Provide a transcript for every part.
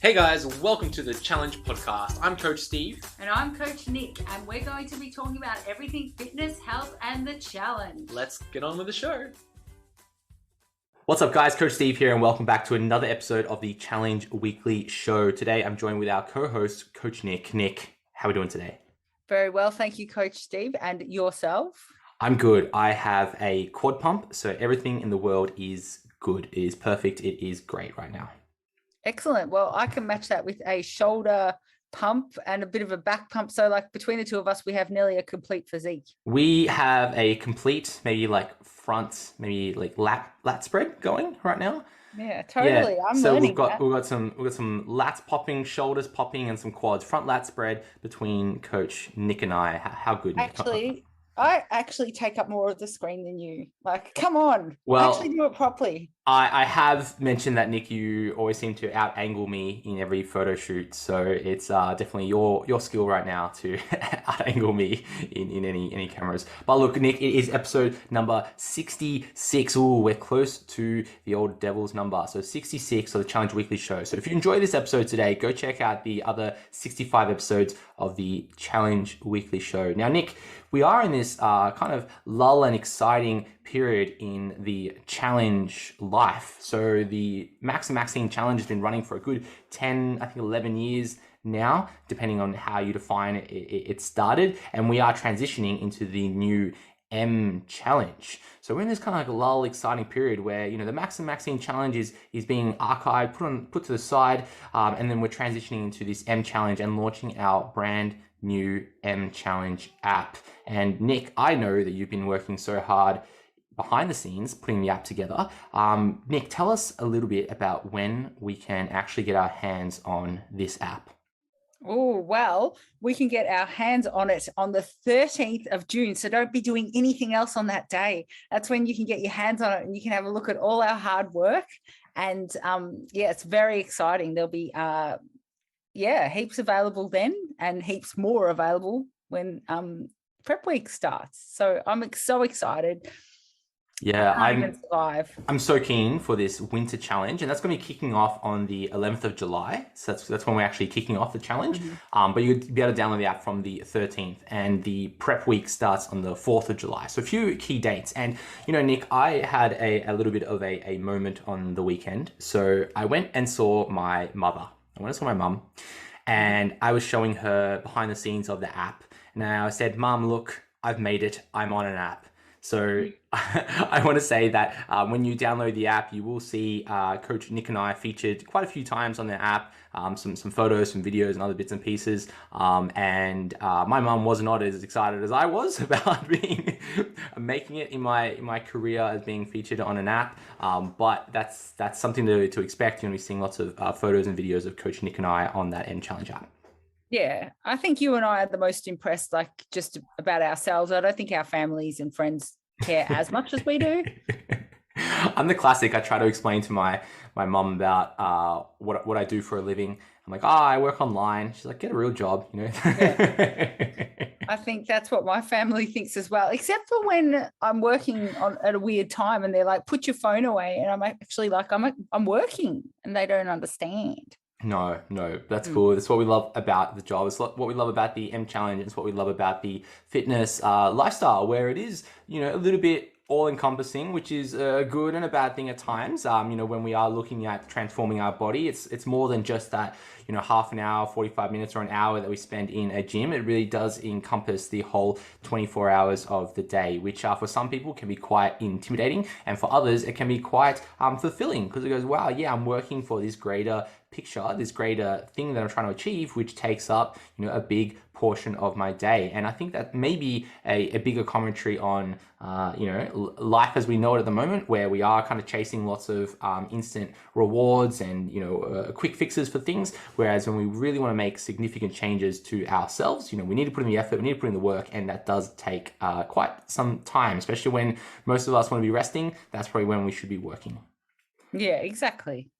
Hey guys, welcome to the Challenge Podcast. I'm Coach Steve. And I'm Coach Nick, and we're going to be talking about everything fitness, health, and the challenge. Let's get on with the show. What's up guys, Coach Steve here and welcome back to another episode of the Challenge Weekly Show. Today I'm joined with our co-host, Coach Nick. Nick, how are we doing today? Very well, thank you, Coach Steve. And yourself? I'm good. I have a quad pump, so everything in the world is good. It is perfect. It is great right now. Excellent. Well, I can match that with a shoulder pump and a bit of a back pump. So like between the two of us, we have nearly a complete physique. We have a complete, maybe like front, maybe like lat spread going right now. Yeah, totally. Yeah. I'm so learning we've got some lats popping, shoulders popping, and some quads. Front lat spread between Coach Nick and I. How good, Nick? I actually take up more of the screen than you. Like, come on. Well, actually do it properly. I have mentioned that, Nick, you always seem to out-angle me in every photo shoot. So it's definitely your skill right now to out-angle me in any cameras. But look, Nick, it is episode number 66. Ooh, we're close to the old devil's number. So 66 of the Challenge Weekly Show. So if you enjoy this episode today, go check out the other 65 episodes of the Challenge Weekly Show. Now, Nick, we are in this kind of lull and exciting period in the challenge life. So the Max and Maxine challenge has been running for a good 10, I think 11 years now, depending on how you define it, it started. And we are transitioning into the new M challenge. So we're in this kind of like lull exciting period where, you know, the Max and Maxine challenge is being archived, put to the side. And then we're transitioning into this M challenge and launching our brand new M challenge app. And Nick, I know that you've been working so hard behind the scenes putting the app together. Nick, tell us a little bit about when we can actually get our hands on this app. Oh, well, we can get our hands on it on the 13th of June. So don't be doing anything else on that day. That's when you can get your hands on it and you can have a look at all our hard work. And it's very exciting. There'll be heaps available then and heaps more available when prep week starts. So I'm so excited. Yeah, I'm so keen for this winter challenge, and that's going to be kicking off on the 11th of July. So that's when we're actually kicking off the challenge. Mm-hmm. But you'll be able to download the app from the 13th, and the prep week starts on the 4th of July. So a few key dates. And, you know, Nick, I had a little bit of a moment on the weekend. So I went and saw my mother. I went and saw my mum, and I was showing her behind the scenes of the app. And I said, Mum, look, I've made it. I'm on an app. So I want to say that when you download the app, you will see Coach Nick and I featured quite a few times on the app, some photos, some videos and other bits and pieces. And my mum was not as excited as I was about making it in my career as being featured on an app. But that's something to expect. You're going to be seeing lots of photos and videos of Coach Nick and I on that M Challenge app. Yeah, I think you and I are the most impressed, like just about ourselves. I don't think our families and friends care as much as we do. I'm the classic. I try to explain to my mum about what I do for a living. I'm like, I work online. She's like, get a real job, you know. Yeah. I think that's what my family thinks as well, except for when I'm working at a weird time and they're like, put your phone away. And I'm actually like, I'm working, and they don't understand. No, that's cool. That's what we love about the job. It's what we love about the M Challenge. It's what we love about the fitness lifestyle, where it is, you know, a little bit all-encompassing, which is a good and a bad thing at times. You know, when we are looking at transforming our body, it's more than just that, you know, half an hour, 45 minutes or an hour that we spend in a gym. It really does encompass the whole 24 hours of the day, which for some people can be quite intimidating. And for others, it can be quite fulfilling because it goes, wow, yeah, I'm working for this greater picture, this greater thing that I'm trying to achieve, which takes up, you know, a big portion of my day. And I think that may be a bigger commentary on, you know, life as we know it at the moment, where we are kind of chasing lots of instant rewards and, you know, quick fixes for things. Whereas when we really want to make significant changes to ourselves, you know, we need to put in the effort, we need to put in the work, and that does take quite some time, especially when most of us want to be resting. That's probably when we should be working. Yeah, exactly.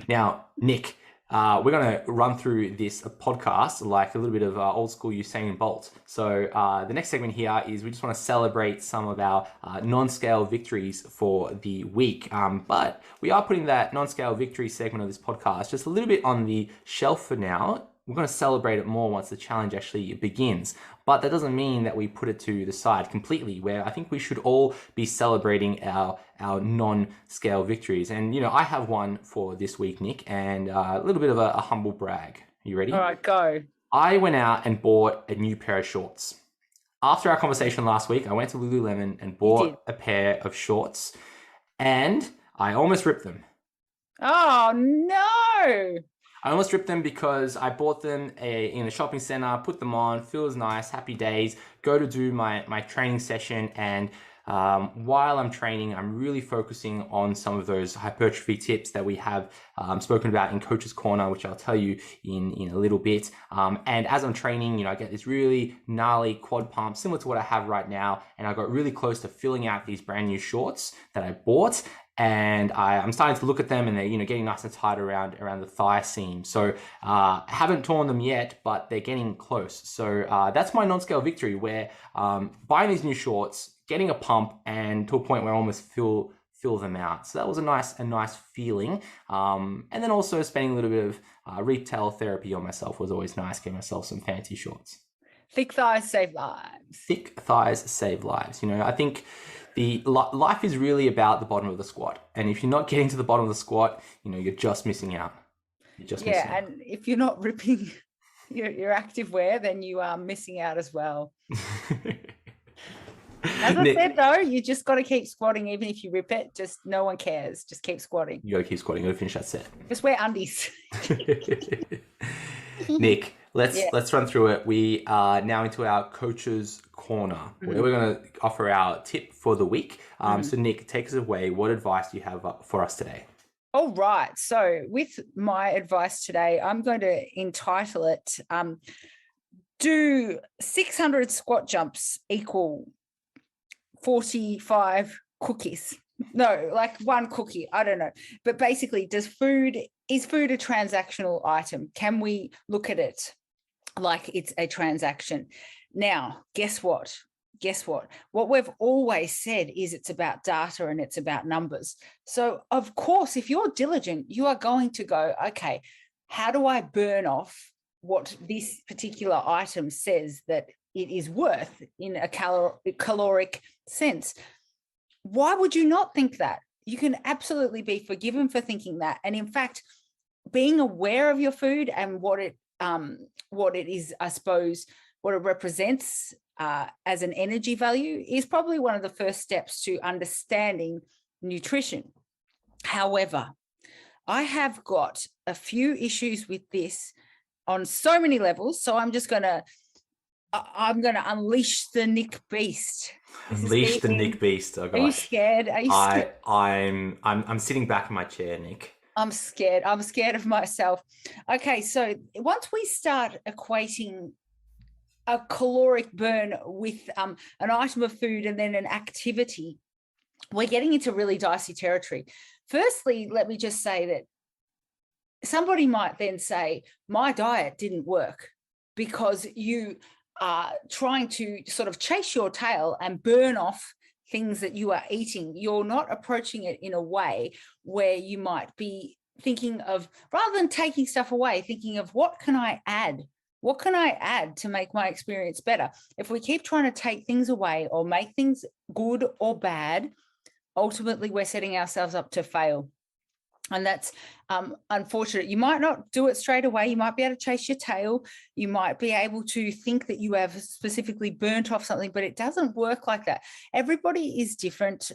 Now, Nick, we're going to run through this podcast like a little bit of old school Usain Bolt. So the next segment here is we just want to celebrate some of our non-scale victories for the week. But we are putting that non-scale victory segment of this podcast just a little bit on the shelf for now. We're going to celebrate it more once the challenge actually begins. But that doesn't mean that we put it to the side completely, where I think we should all be celebrating our non-scale victories. And, I have one for this week, Nick, and a little bit of a humble brag. You ready? All right, go. I went out and bought a new pair of shorts. After our conversation last week, I went to Lululemon and bought a pair of shorts, and I almost ripped them. Oh, no. I almost ripped them because I bought them in a shopping center, put them on, feels nice, happy days, go to do my training session. And while I'm training, I'm really focusing on some of those hypertrophy tips that we have spoken about in Coach's Corner, which I'll tell you in a little bit. And as I'm training, I get this really gnarly quad pump, similar to what I have right now. And I got really close to filling out these brand new shorts that I bought. And I'm starting to look at them, and they're getting nice and tight around the thigh seam. So I haven't torn them yet, but they're getting close. So that's my non-scale victory, where buying these new shorts, getting a pump, and to a point where I almost fill them out. So that was a nice feeling. And then also spending a little bit of retail therapy on myself was always nice. Getting myself some fancy shorts. Thick thighs save lives. Thick thighs save lives. I think life is really about the bottom of the squat. And if you're not getting to the bottom of the squat, you're just missing out. And if you're not ripping your active wear, then you are missing out as well. As I said, though, you just got to keep squatting. Even if you rip it, just no one cares. Just keep squatting. You got to keep squatting. You got to finish that set. Just wear undies. Nick, let's run through it. We are now into our Coach's Corner, where we're going to offer our tip for the week. So Nick, take us away. What advice do you have for us today? All right. So with my advice today, I'm going to entitle it, do 600 squat jumps equal 45 cookies? No, like one cookie. I don't know. But basically, is food a transactional item? Can we look at it like it's a transaction? Now, guess what? What we've always said is it's about data and it's about numbers. So, of course, if you're diligent, you are going to go, okay, how do I burn off what this particular item says that it is worth in a caloric sense? Why would you not think that? You can absolutely be forgiven for thinking that. And in fact, being aware of your food and what it is, I suppose, what it represents as an energy value is probably one of the first steps to understanding nutrition. However, I have got a few issues with this on so many levels. So I'm going to unleash the Nick Beast. Unleash the Nick Beast. Oh, gosh. Are you scared? I'm sitting back in my chair, Nick. I'm scared. I'm scared of myself. Okay, so once we start equating a caloric burn with an item of food and then an activity, we're getting into really dicey territory. Firstly, let me just say that somebody might then say, my diet didn't work because you are trying to sort of chase your tail and burn off things that you are eating. You're not approaching it in a way where you might be thinking of, rather than taking stuff away, thinking of what can I add? What can I add to make my experience better? If we keep trying to take things away or make things good or bad, ultimately we're setting ourselves up to fail. And that's unfortunate. You might not do it straight away. You might be able to chase your tail. You might be able to think that you have specifically burnt off something, but it doesn't work like that. Everybody is different.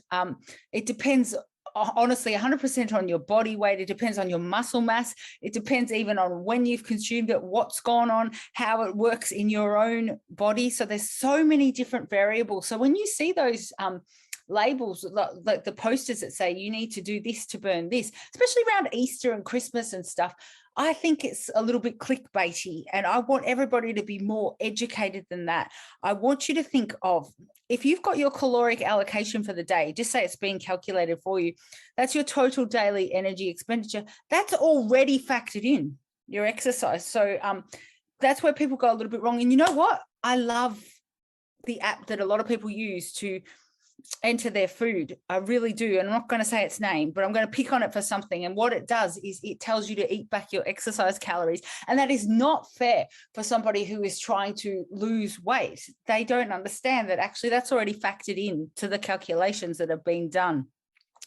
It depends, honestly, 100% on your body weight. It depends on your muscle mass. It depends even on when you've consumed it, what's gone on, how it works in your own body. So there's so many different variables. So when you see those labels, like the posters that say you need to do this to burn this, especially around Easter and Christmas and stuff. I think it's a little bit clickbaity, and I want everybody to be more educated than that. I want you to think of, if you've got your caloric allocation for the day, just say it's being calculated for you. That's your total daily energy expenditure. That's already factored in your exercise. So that's where people go a little bit wrong. And you know what? I love the app that a lot of people use to enter their food. I really do. And I'm not going to say its name, but I'm going to pick on it for something. And what it does is it tells you to eat back your exercise calories. And that is not fair for somebody who is trying to lose weight. They don't understand that actually that's already factored in to the calculations that have been done.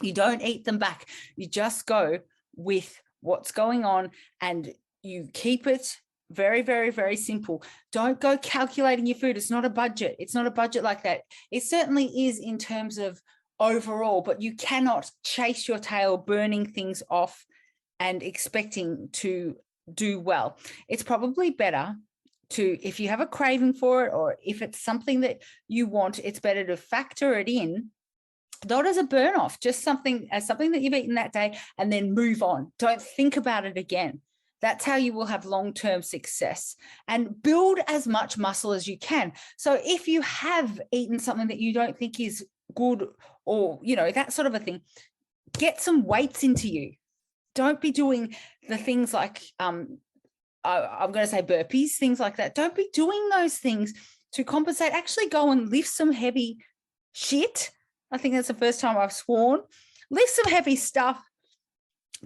You don't eat them back. You just go with what's going on, and you keep it very, very, very simple. Don't go calculating your food. It's not a budget. It's not a budget like that. It certainly is in terms of overall, but you cannot chase your tail burning things off and expecting to do well. It's probably better to, if you have a craving for it, or if it's something that you want, it's better to factor it in, not as a burn off, just something that you've eaten that day, and then move on. Don't think about it again. That's how you will have long-term success, and build as much muscle as you can. So if you have eaten something that you don't think is good, or, you know, that sort of a thing, get some weights into you. Don't be doing the things like, I'm going to say burpees, things like that. Don't be doing those things to compensate. Actually go and lift some heavy shit. I think that's the first time I've sworn. Lift some heavy stuff,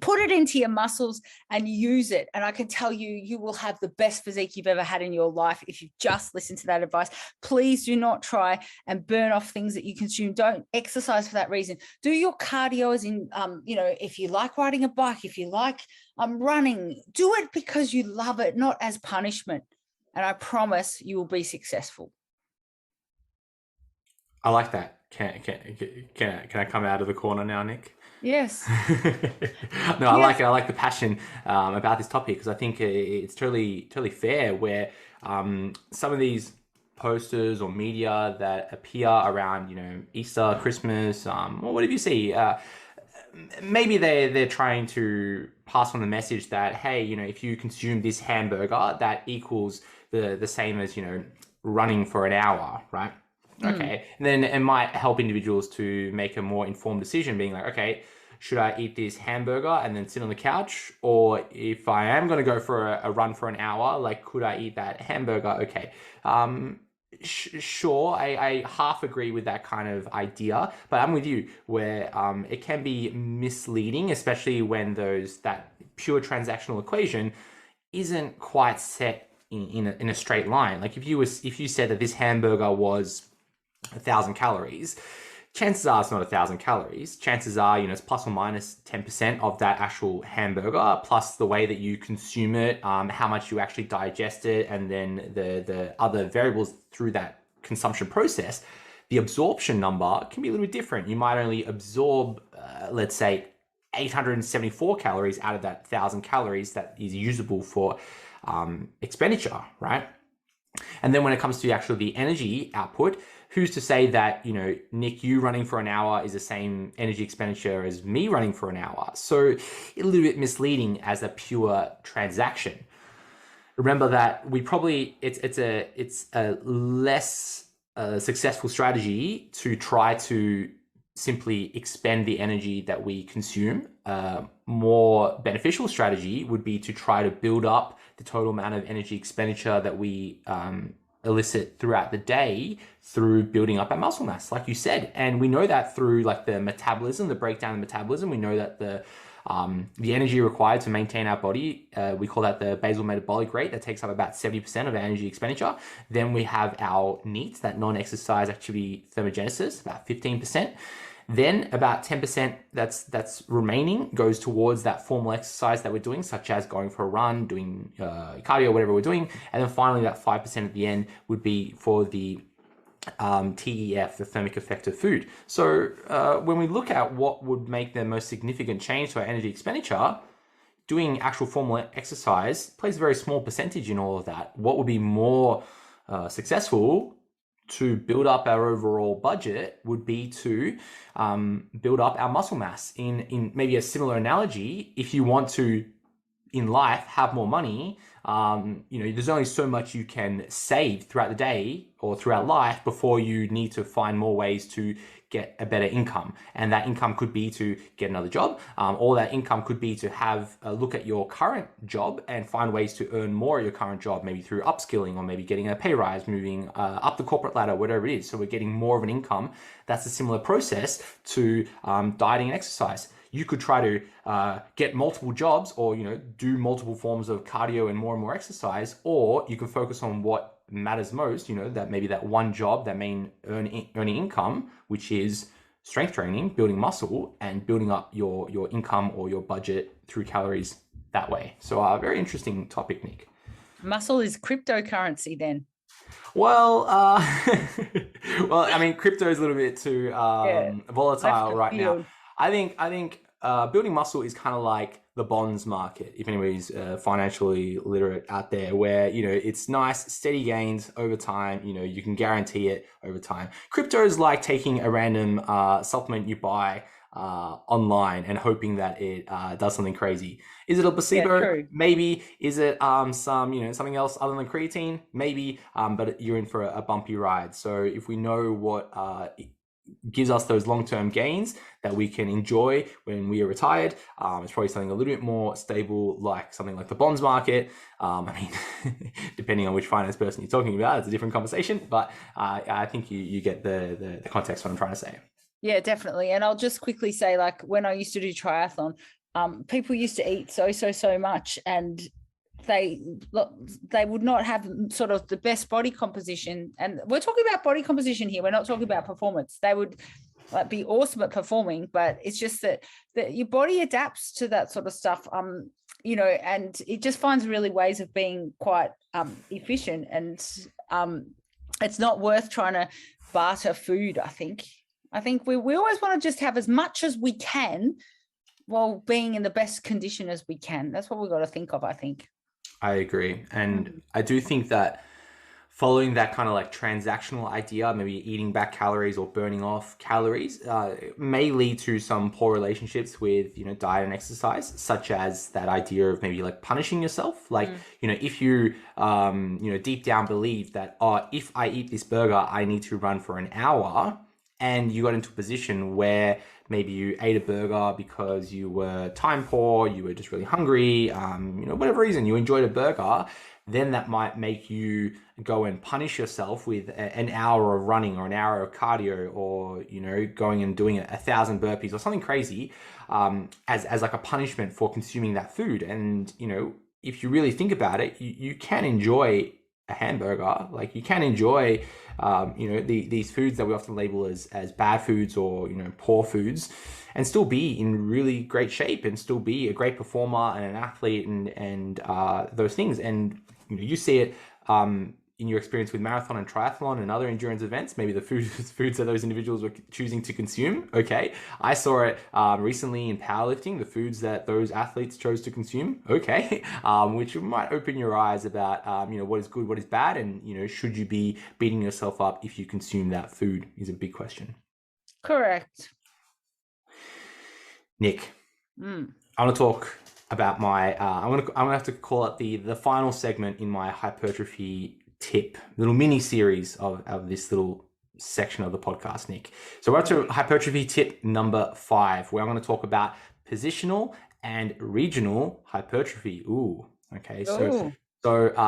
put it into your muscles and use it. And I can tell you, you will have the best physique you've ever had in your life if you just listen to that advice. Please do not try and burn off things that you consume. Don't exercise for that reason. Do your cardio as in, you know, if you like riding a bike, if you like running, do it because you love it, not as punishment. And I promise you will be successful. I like that. Can I come out of the corner now, Nick? Yes. No, I like the passion about this topic, because I think it's totally fair where some of these posters or media that appear around, you know, Easter, Christmas, or whatever you see, maybe they're trying to pass on the message that, hey, you know, if you consume this hamburger, that equals the same as, you know, running for an hour, right? Okay, and then it might help individuals to make a more informed decision, being like, okay, should I eat this hamburger and then sit on the couch? Or if I am going to go for a run for an hour, like, could I eat that hamburger? Okay, sure, I half agree with that kind of idea, but I'm with you where it can be misleading, especially when that pure transactional equation isn't quite set in a straight line. Like if you said that this hamburger was 1,000 calories, chances are it's not 1,000 calories. Chances are, you know, it's plus or minus 10% of that actual hamburger, plus the way that you consume it, how much you actually digest it, and then the other variables through that consumption process. The absorption number can be a little bit different. You might only absorb, let's say, 874 calories out of that 1,000 calories that is usable for expenditure, right? And then when it comes to actually the energy output, who's to say that, you know, Nick, you running for an hour is the same energy expenditure as me running for an hour? So a little bit misleading as a pure transaction. Remember that it's a less successful strategy to try to simply expend the energy that we consume. More beneficial strategy would be to try to build up the total amount of energy expenditure that we elicit throughout the day through building up our muscle mass, like you said. And we know that through like the metabolism, the breakdown of metabolism, we know that the energy required to maintain our body, we call that the basal metabolic rate, that takes up about 70% of our energy expenditure. Then we have our NEAT, that non-exercise activity thermogenesis, about 15%. Then about 10% that's remaining goes towards that formal exercise that we're doing, such as going for a run, doing cardio, whatever we're doing. And then finally, that 5% at the end would be for the TEF, the thermic effect of food. So when we look at what would make the most significant change to our energy expenditure, doing actual formal exercise plays a very small percentage in all of that. What would be more successful to build up our overall budget would be to build up our muscle mass. In maybe a similar analogy, if you want to in life have more money, there's only so much you can save throughout the day or throughout life before you need to find more ways to get a better income. And that income could be to get another job, or that income could be to have a look at your current job and find ways to earn more at your current job, maybe through upskilling or maybe getting a pay rise, moving up the corporate ladder, whatever it is. So we're getting more of an income. That's a similar process to dieting and exercise. You could try to get multiple jobs or, do multiple forms of cardio and more exercise, or you can focus on what matters most, that maybe that one job, that main earning income, which is strength training, building muscle and building up your income or your budget through calories that way. So a very interesting topic, Nick. Muscle is cryptocurrency then. Well, crypto is a little bit too volatile right now. I think building muscle is kind of like the bonds market, if anybody's financially literate out there, where, it's nice, steady gains over time. You can guarantee it over time. Crypto is like taking a random supplement you buy online and hoping that it does something crazy. Is it a placebo? Yeah, maybe. Is it something else other than creatine? Maybe. But you're in for a bumpy ride. So if we know what gives us those long-term gains that we can enjoy when we are retired, it's probably something a little bit more stable, like something like the bonds market. Depending on which finance person you're talking about, it's a different conversation, but I think you get the context what I'm trying to say. Yeah, definitely. And I'll just quickly say, like, when I used to do triathlon, people used to eat so much, and they would not have sort of the best body composition. And we're talking about body composition here. We're not talking about performance. They would be awesome at performing, but it's just that your body adapts to that sort of stuff, and it just finds really ways of being quite efficient. And it's not worth trying to barter food, I think. I think we always want to just have as much as we can while being in the best condition as we can. That's what we've got to think of, I think. I agree. And I do think that following that kind of like transactional idea, maybe eating back calories or burning off calories, may lead to some poor relationships with, diet and exercise, such as that idea of maybe like punishing yourself. Like, if you, deep down believe that, if I eat this burger, I need to run for an hour, and you got into a position where maybe you ate a burger because you were time poor, you were just really hungry, whatever reason, you enjoyed a burger, then that might make you go and punish yourself with an hour of running or an hour of cardio, or, going and doing 1,000 burpees or something crazy, as like a punishment for consuming that food. And, if you really think about it, you can enjoy a hamburger, like you can enjoy these foods that we often label as bad foods or poor foods, and still be in really great shape and still be a great performer and an athlete and those things. And you see it in your experience with marathon and triathlon and other endurance events, maybe the foods that those individuals were choosing to consume. Okay. I saw it recently in powerlifting, the foods that those athletes chose to consume. Okay. Which might open your eyes about, what is good, what is bad, and, should you be beating yourself up if you consume that food is a big question. Correct. Nick, I want to talk about my, I'm gonna have to call it the final segment in my hypertrophy tip, little mini series of this little section of the podcast, Nick. So we're up to hypertrophy tip number 5, where I'm going to talk about positional and regional hypertrophy. Ooh, okay. So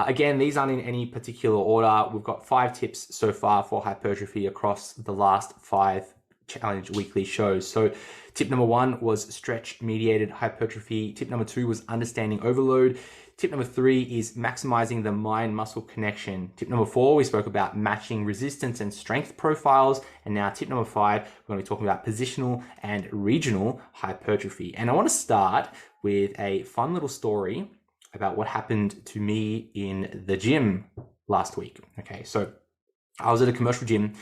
again, these aren't in any particular order. We've got 5 tips so far for hypertrophy across the last 5 Challenge Weekly shows. So tip number 1 was stretch mediated hypertrophy. Tip number 2 was understanding overload. Tip number 3 is maximizing the mind-muscle connection. Tip number 4, we spoke about matching resistance and strength profiles. And now tip number 5, we're going to be talking about positional and regional hypertrophy. And I want to start with a fun little story about what happened to me in the gym last week. Okay, so I was at a commercial gym.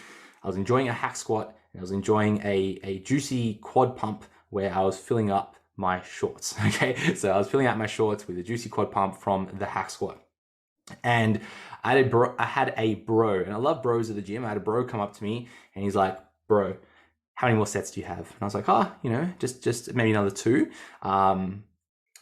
I was enjoying a hack squat, and I was enjoying a juicy quad pump where I was filling up my shorts. Okay, so I was filling out my shorts with a juicy quad pump from the hack squat. And I had a bro, and I love bros at the gym. I had a bro come up to me and he's like, bro, how many more sets do you have? And I was like, just maybe another 2.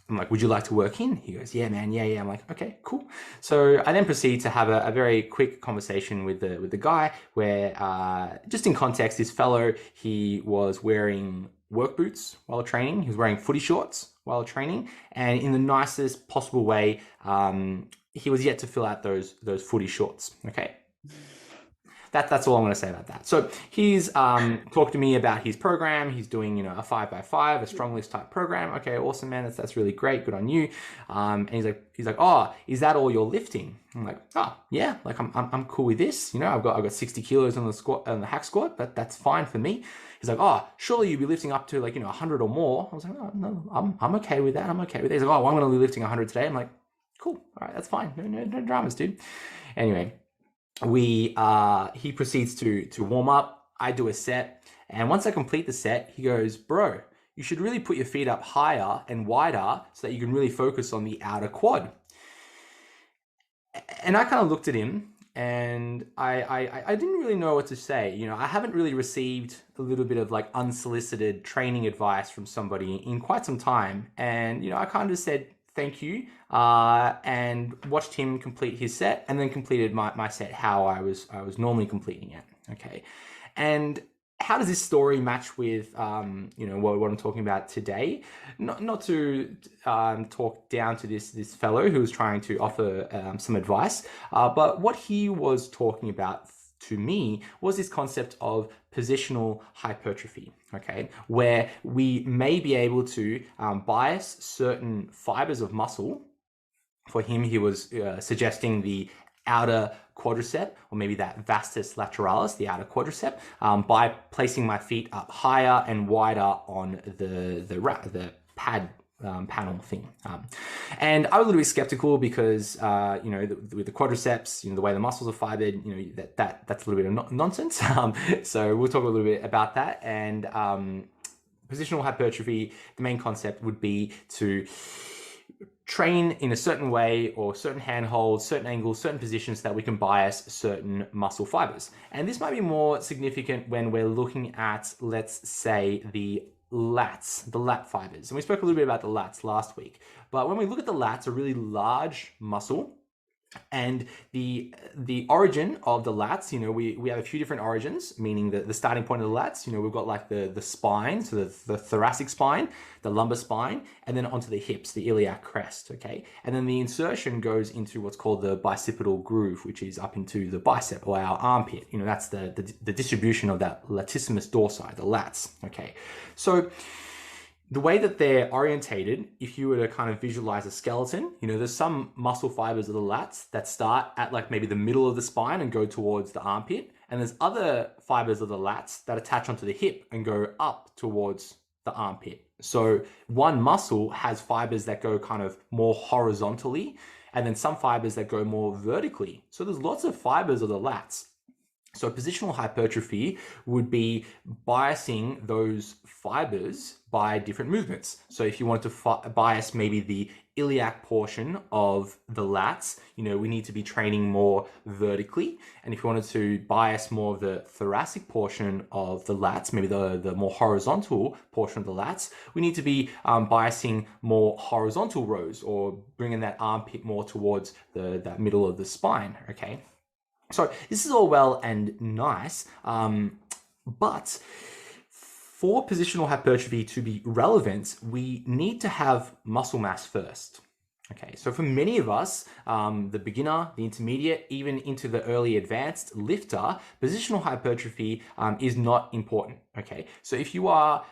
I'm like, would you like to work in? He goes, yeah, man. Yeah. I'm like, okay, cool. So I then proceed to have a very quick conversation with the guy where, just in context, this fellow, he was wearing work boots while training. He was wearing footy shorts while training. And in the nicest possible way, he was yet to fill out those footy shorts. Okay. That's all I'm going to say about that. So he's talked to me about his program. He's doing, a 5x5, a strong list type program. Okay, awesome, man. That's really great. Good on you. And he's like, oh, is that all you're lifting? I'm like, oh yeah, like I'm cool with this. I've got 60 kilos on the hack squat, but that's fine for me. He's like, oh, surely you'd be lifting up to 100 or more. I was like, oh, no, I'm okay with that. I'm okay with it. He's like, oh, well, I'm going to be lifting 100 today. I'm like, cool. All right, that's fine. No dramas, dude. Anyway. He proceeds to warm up. I do a set, and once I complete the set, he goes, bro, you should really put your feet up higher and wider so that you can really focus on the outer quad. And I kind of looked at him, and I didn't really know what to say. I haven't really received a little bit of unsolicited training advice from somebody in quite some time, and I kind of said thank you, and watched him complete his set, and then completed my set how I was normally completing it. Okay, and how does this story match with what I'm talking about today? Not to talk down to this fellow who was trying to offer some advice, but what he was talking about to me was this concept of positional hypertrophy, okay, where we may be able to bias certain fibers of muscle. For him, he was suggesting the outer quadricep, or maybe that vastus lateralis, the outer quadricep, by placing my feet up higher and wider on the pad panel thing. And I was a little bit skeptical because, with the quadriceps, the way the muscles are fibered, that's a little bit of nonsense. So we'll talk a little bit about that. And positional hypertrophy, the main concept would be to train in a certain way, or certain handholds, certain angles, certain positions, so that we can bias certain muscle fibers. And this might be more significant when we're looking at, let's say, the lats, the lat fibers. And we spoke a little bit about the lats last week. But when we look at the lats, a really large muscle, and the origin of the lats, we have a few different origins, meaning the starting point of the lats, we've got the spine, so the thoracic spine, the lumbar spine, and then onto the hips, the iliac crest, okay? And then the insertion goes into what's called the bicipital groove, which is up into the bicep, or our armpit. That's the distribution of that latissimus dorsi, the lats, okay? So the way that they're orientated, if you were to kind of visualize a skeleton, there's some muscle fibers of the lats that start at maybe the middle of the spine and go towards the armpit. And there's other fibers of the lats that attach onto the hip and go up towards the armpit. So one muscle has fibers that go kind of more horizontally, and then some fibers that go more vertically. So there's lots of fibers of the lats. So positional hypertrophy would be biasing those fibers by different movements. So if you want to bias maybe the iliac portion of the lats, we need to be training more vertically. And if you wanted to bias more of the thoracic portion of the lats, maybe the more horizontal portion of the lats, we need to be biasing more horizontal rows, or bringing that armpit more towards that middle of the spine, okay? So this is all well and nice, but for positional hypertrophy to be relevant, we need to have muscle mass first. Okay, so for many of us, the beginner, the intermediate, even into the early advanced lifter, positional hypertrophy is not important. Okay, so if you are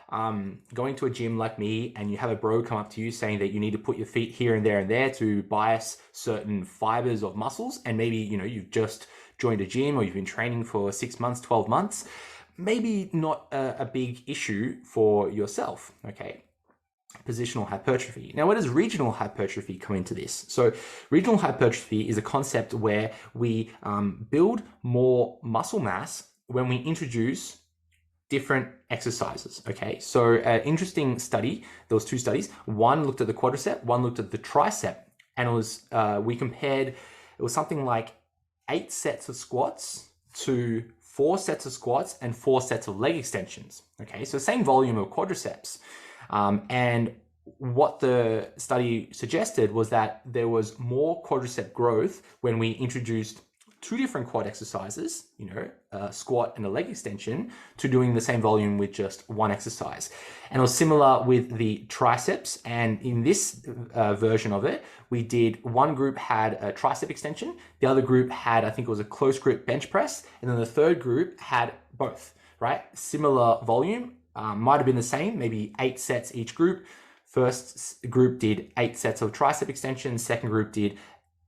going to a gym like me and you have a bro come up to you saying that you need to put your feet here and there to bias certain fibers of muscles, and maybe you've just joined a gym, or you've been training for 6 months, 12 months, maybe not a big issue for yourself. Okay. Positional hypertrophy. Now, where does regional hypertrophy come into this? So regional hypertrophy is a concept where we build more muscle mass when we introduce different exercises. Okay, so an interesting study, there was 2 studies. One looked at the quadricep, one looked at the tricep, and it was we compared, it was something like 8 sets of squats to 4 sets of squats and 4 sets of leg extensions. Okay, so same volume of quadriceps. And what the study suggested was that there was more quadricep growth when we introduced 2 different quad exercises, a squat and a leg extension, to doing the same volume with just 1 exercise. And it was similar with the triceps. And in this version of it, we did, one group had a tricep extension, the other group had, I think it was a close grip bench press, and then the third group had both, right? Similar volume, might have been the same, maybe 8 sets each group. First group did 8 sets of tricep extensions, second group did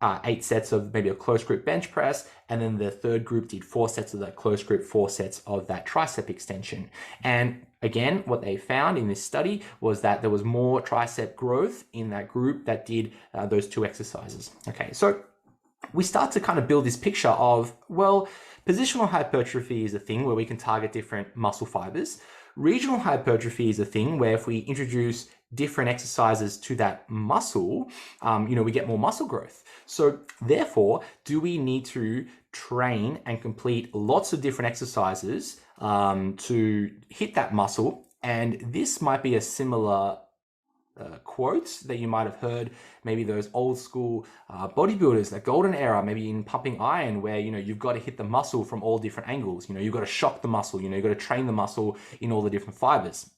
8 sets of maybe a close grip bench press, and then the third group did 4 sets of that close grip, 4 sets of that tricep extension. And again, what they found in this study was that there was more tricep growth in that group that did those 2 exercises. Okay, so we start to kind of build this picture of, well, positional hypertrophy is a thing where we can target different muscle fibers. Regional hypertrophy is a thing where if we introduce different exercises to that muscle, we get more muscle growth. So therefore, do we need to train and complete lots of different exercises to hit that muscle? And this might be a similar quotes that you might have heard, maybe those old school bodybuilders, that golden era, maybe in pumping iron, where you've got to hit the muscle from all different angles. You've got to shock the muscle. You've got to train the muscle in all the different fibers.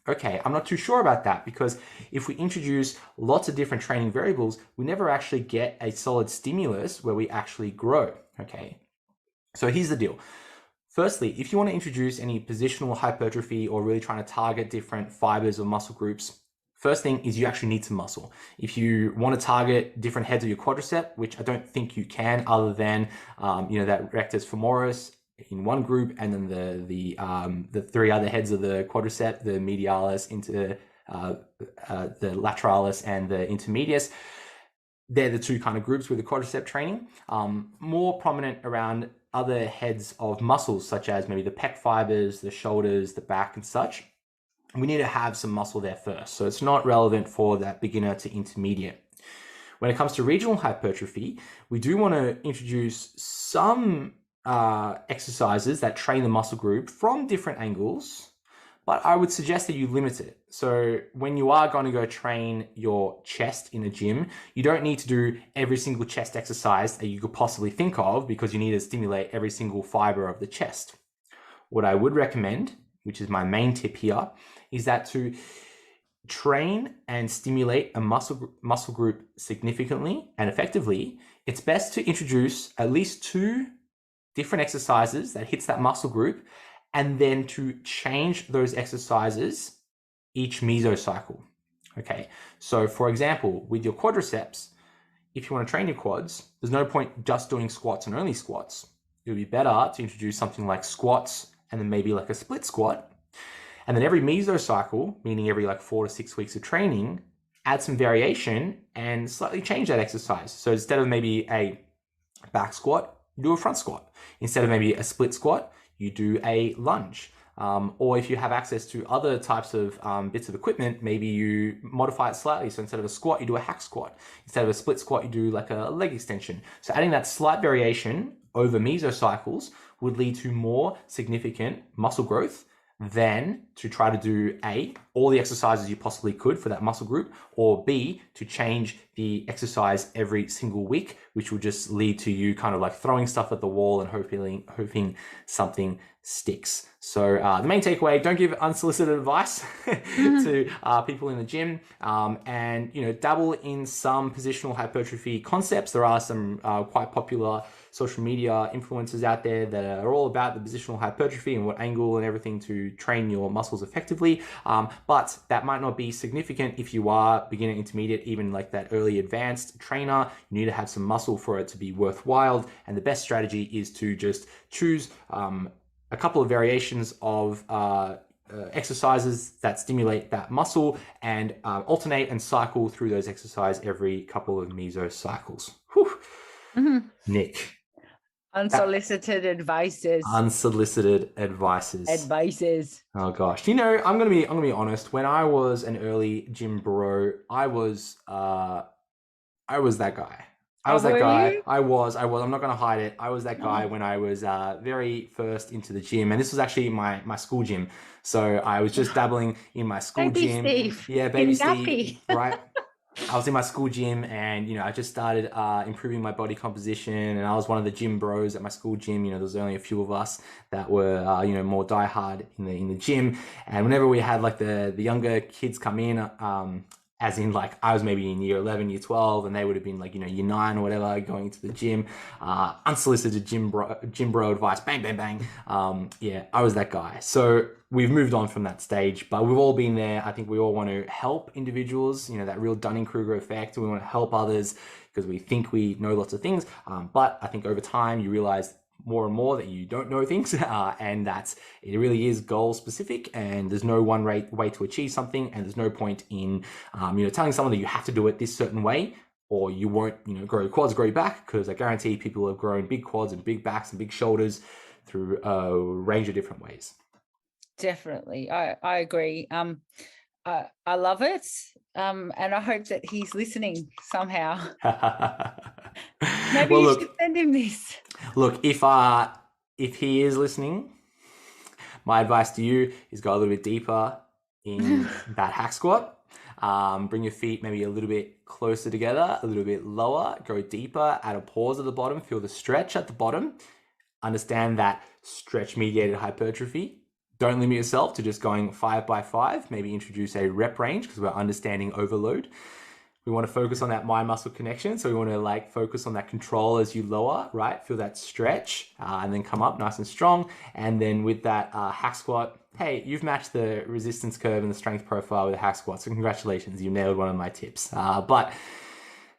Okay, I'm not too sure about that, because if we introduce lots of different training variables, we never actually get a solid stimulus where we actually grow. Okay, so here's the deal. Firstly, if you want to introduce any positional hypertrophy or really trying to target different fibers or muscle groups, first thing is you actually need some muscle. If you want to target different heads of your quadricep, which I don't think you can, other than that rectus femoris in one group, and then the 3 other heads of the quadricep, the medialis, the lateralis, and the intermedius. They're the 2 kind of groups with the quadricep training. More prominent around other heads of muscles, such as maybe the pec fibers, the shoulders, the back, and such. We need to have some muscle there first. So it's not relevant for that beginner to intermediate. When it comes to regional hypertrophy, we do want to introduce some exercises that train the muscle group from different angles, but I would suggest that you limit it. So when you are going to go train your chest in a gym, you don't need to do every single chest exercise that you could possibly think of, because you need to stimulate every single fiber of the chest. What I would recommend, which is my main tip here, is that to train and stimulate a muscle group significantly and effectively, it's best to introduce at least 2 different exercises that hits that muscle group, and then to change those exercises each mesocycle. Okay, so for example, with your quadriceps, if you want to train your quads, there's no point just doing squats and only squats. It would be better to introduce something like squats and then maybe like a split squat. And then every mesocycle, meaning every 4 to 6 weeks of training, add some variation and slightly change that exercise. So instead of maybe a back squat, you do a front squat. Instead of maybe a split squat, you do a lunge. Or if you have access to other types of bits of equipment, maybe you modify it slightly. So instead of a squat, you do a hack squat. Instead of a split squat, you do like a leg extension. So adding that slight variation over mesocycles would lead to more significant muscle growth than to try to do A, all the exercises you possibly could for that muscle group, or B, to change the exercise every single week, which will just lead to you kind of throwing stuff at the wall and hoping something sticks. So the main takeaway, don't give unsolicited advice to people in the gym, and dabble in some positional hypertrophy concepts. There are some quite popular social media influencers out there that are all about the positional hypertrophy and what angle and everything to train your muscles effectively. But that might not be significant if you are beginner, intermediate, even like that early advanced trainer. You need to have some muscle for it to be worthwhile. And the best strategy is to just choose a couple of variations of exercises that stimulate that muscle, and alternate and cycle through those exercises every couple of mesocycles. Whew. Mm-hmm. Nick. Unsolicited advices. Unsolicited advices. Advices. Oh gosh. I'm gonna be honest. When I was an early gym bro, I was that guy. I was that were guy. you? I was. I'm not going to hide it. I was that guy when I was very first into the gym. And this was actually my school gym. So I was just dabbling in my school Baby gym. Steve. Yeah, baby In Steve, nappy. right? I was in my school gym and, I just started improving my body composition, and I was one of the gym bros at my school gym. There was only a few of us that were, more diehard in the gym. And whenever we had like the younger kids come in, as in like I was maybe in year 11, year 12, and they would have been like, year 9 or whatever, going into the gym, unsolicited gym bro advice, bang, bang, bang. Yeah, I was that guy. So we've moved on from that stage, but we've all been there. I think we all want to help individuals, that real Dunning-Kruger effect. We want to help others because we think we know lots of things. But I think over time you realize more and more that you don't know things, and that it really is goal specific, and there's no one way to achieve something, and there's no point in telling someone that you have to do it this certain way or you won't grow your quads, grow your back, because I guarantee people have grown big quads and big backs and big shoulders through a range of different ways. Definitely. I agree. I love it. And I hope that he's listening somehow. Maybe Well, you look, should send him this. Look, if he is listening, my advice to you is go a little bit deeper in that hack squat. Bring your feet maybe a little bit closer together, a little bit lower, go deeper, add a pause at the bottom, feel the stretch at the bottom. Understand that stretch mediated hypertrophy. Don't limit yourself to just going 5 by 5. Maybe introduce a rep range because we're understanding overload. We want to focus on that mind muscle connection. So we want to focus on that control as you lower, right? Feel that stretch and then come up nice and strong. And then with that hack squat, hey, you've matched the resistance curve and the strength profile with a hack squat. So congratulations, you nailed one of my tips. But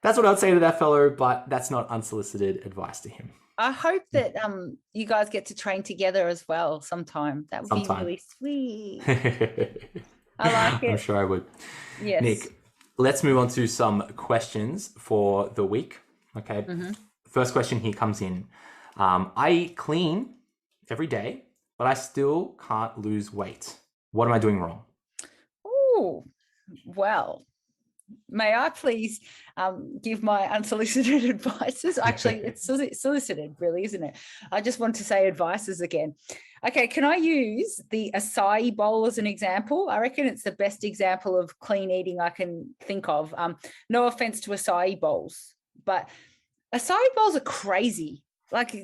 that's what I'd say to that fellow, but that's not unsolicited advice to him. I hope that you guys get to train together as well sometime. That would be really sweet. I like it. I'm sure I would. Yes. Nick, let's move on to some questions for the week. Okay. Mm-hmm. First question here comes in. I eat clean every day, but I still can't lose weight. What am I doing wrong? Oh, well, may I please give my unsolicited advices? Actually, it's solicited, really, isn't it? I just want to say advices again. Okay, can I use the acai bowl as an example? I reckon it's the best example of clean eating I can think of. No offense to acai bowls, but acai bowls are crazy. Like,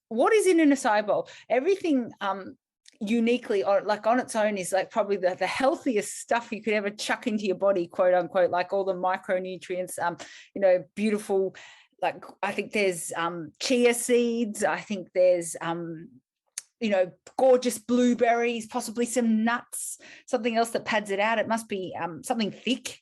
what is in an acai bowl? Everything uniquely on its own is probably the healthiest stuff you could ever chuck into your body, quote unquote, like all the micronutrients, beautiful, I think there's chia seeds, I think there's gorgeous blueberries, possibly some nuts, something else that pads it out. It must be something thick.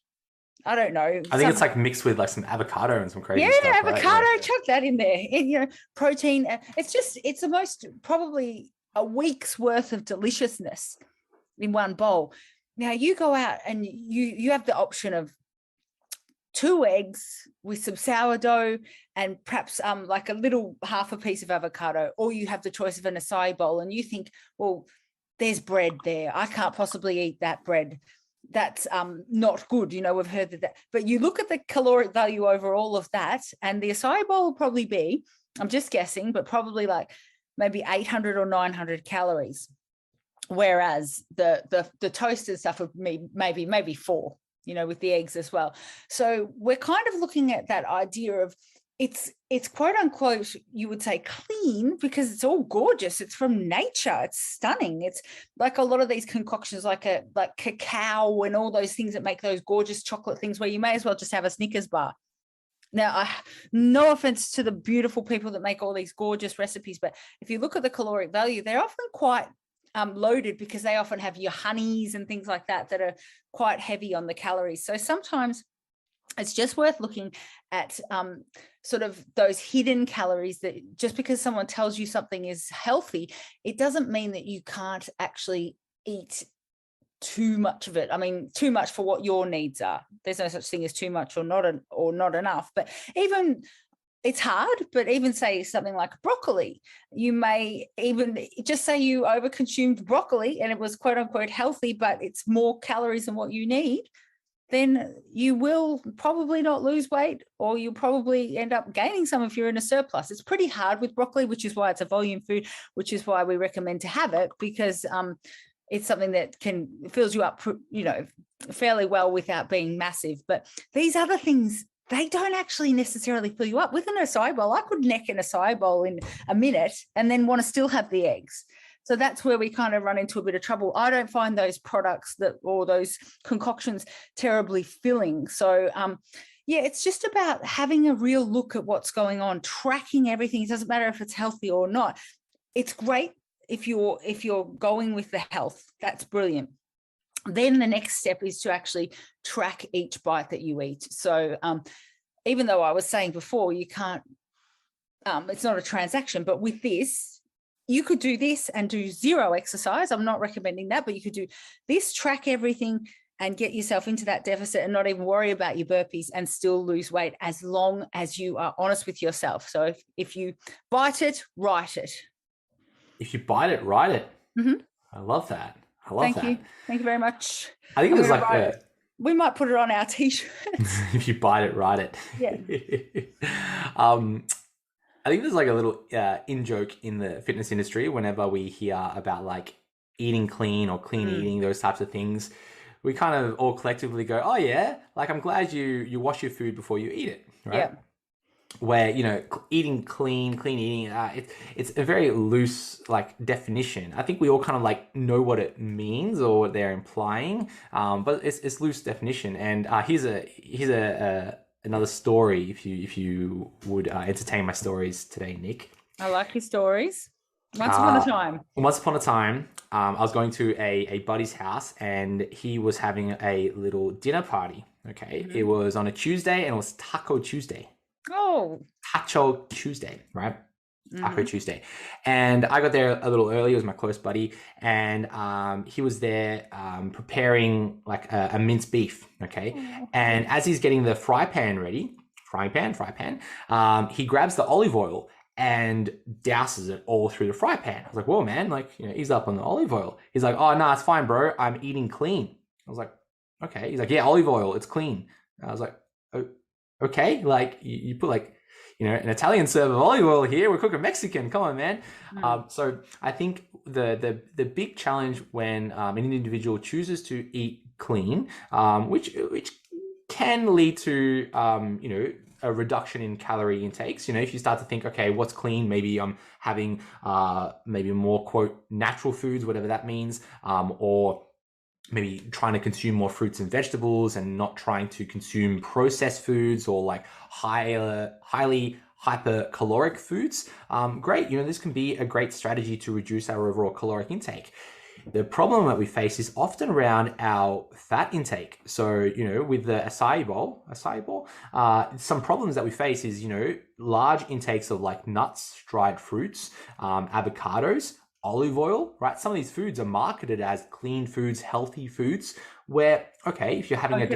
I don't know. I think it's mixed with some avocado and some crazy stuff. Yeah, avocado, right? chuck that in there. And, protein. It's the most probably a week's worth of deliciousness in one bowl. Now you go out and you have the option of 2 eggs with some sourdough and perhaps a little half a piece of avocado, or you have the choice of an acai bowl and you think, well, there's bread there. I can't possibly eat that bread. That's not good. We've heard that. But you look at the caloric value over all of that, and the acai bowl will probably be, I'm just guessing, but probably maybe 800 or 900 calories, whereas the toasted stuff would be maybe 4, with the eggs as well. So we're kind of looking at that idea of it's quote unquote, you would say clean, because it's all gorgeous. It's from nature. It's stunning. It's like a lot of these concoctions, like cacao and all those things that make those gorgeous chocolate things where you may as well just have a Snickers bar. Now, no offense to the beautiful people that make all these gorgeous recipes, but if you look at the caloric value, they're often quite loaded, because they often have your honeys and things like that are quite heavy on the calories. So sometimes it's just worth looking at sort of those hidden calories, that just because someone tells you something is healthy, it doesn't mean that you can't actually eat too much of it. I mean, too much for what your needs are. There's no such thing as too much or not enough. But even, it's hard, but even say something like broccoli, you may even just say you overconsumed broccoli and it was quote unquote healthy, but it's more calories than what you need. then you will probably not lose weight, or you'll probably end up gaining some if you're in a surplus. It's pretty hard with broccoli, which is why it's a volume food, which is why we recommend to have it, because it's something that fills you up, fairly well without being massive. But these other things, they don't actually necessarily fill you up. With an acai bowl, I could neck an acai bowl in a minute and then want to still have the eggs. So that's where we kind of run into a bit of trouble. I don't find those products or those concoctions terribly filling. So it's just about having a real look at what's going on, tracking everything. It doesn't matter if it's healthy or not. It's great if you're going with the health. That's brilliant. Then the next step is to actually track each bite that you eat. So even though I was saying before, you can't, it's not a transaction, but with this, you could do this and do zero exercise. I'm not recommending that, but you could do this, track everything and get yourself into that deficit and not even worry about your burpees and still lose weight, as long as you are honest with yourself. So if you bite it, write it. If you bite it, write it. Mm-hmm. I love that. Thank you. Thank you very much. I think it was like we might put it on our t-shirts. If you bite it, write it. Yeah. I think there's like a little in-joke in the fitness industry whenever we hear about like eating clean or clean eating, those types of things. We kind of all collectively go, oh yeah, like I'm glad you wash your food before you eat it, right? Yeah. Where, eating clean eating, it's a very loose like definition. I think we all kind of like know what it means or what they're implying, but it's loose definition. And here's another story, if you would entertain my stories today, Nick. I like your stories. Once upon a time, I was going to a buddy's house and he was having a little dinner party. Okay. Mm-hmm. It was on a Tuesday and it was Taco Tuesday. Oh. Taco Tuesday, right? Taco Tuesday. And I got there a little early. It was my close buddy. And he was there preparing like a minced beef. Okay. Oh. And as he's getting the frying pan ready, he grabs the olive oil and douses it all through the fry pan. I was like, whoa, man, like, ease up on the olive oil. He's like, oh, no, it's fine, bro. I'm eating clean. I was like, okay. He's like, yeah, olive oil, it's clean. I was like, oh, okay. Like you put like, an Italian serve of olive oil here. We're cooking Mexican. Come on, man. So I think the big challenge when an individual chooses to eat clean, which can lead to, a reduction in calorie intakes. If you start to think, okay, what's clean? Maybe I'm having maybe more, quote, natural foods, whatever that means, or maybe trying to consume more fruits and vegetables and not trying to consume processed foods or like highly hypercaloric foods. Great. This can be a great strategy to reduce our overall caloric intake. The problem that we face is often around our fat intake. So, with the acai bowl, some problems that we face is, large intakes of like nuts, dried fruits, avocados, olive oil, right? Some of these foods are marketed as clean foods, healthy foods, where, okay, if you're having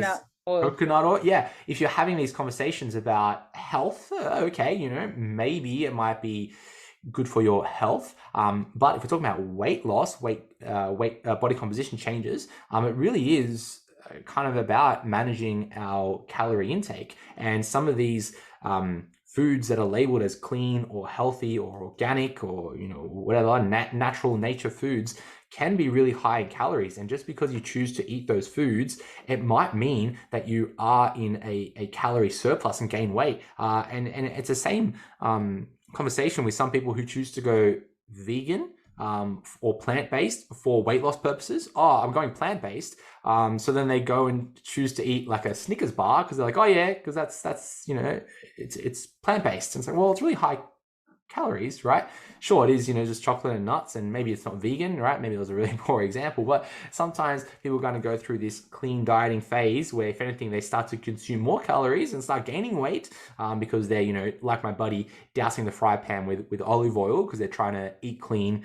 coconut oil, yeah, if you're having these conversations about health, okay, maybe it might be good for your health. But if we're talking about weight loss, body composition changes, it really is kind of about managing our calorie intake. And some of these foods that are labeled as clean or healthy or organic or, whatever, natural nature foods can be really high in calories. And just because you choose to eat those foods, it might mean that you are in a calorie surplus and gain weight. And it's the same conversation with some people who choose to go vegan or plant-based for weight loss purposes. Oh, I'm going plant-based. So then they go and choose to eat like a Snickers bar because they're like, oh yeah, because that's it's plant-based. And it's like, well, it's really high calories, right? Sure, it is, just chocolate and nuts, and maybe it's not vegan, right? Maybe it was a really poor example, but sometimes people are going to go through this clean dieting phase where, if anything, they start to consume more calories and start gaining weight because they're, like my buddy, dousing the fry pan with olive oil because they're trying to eat clean,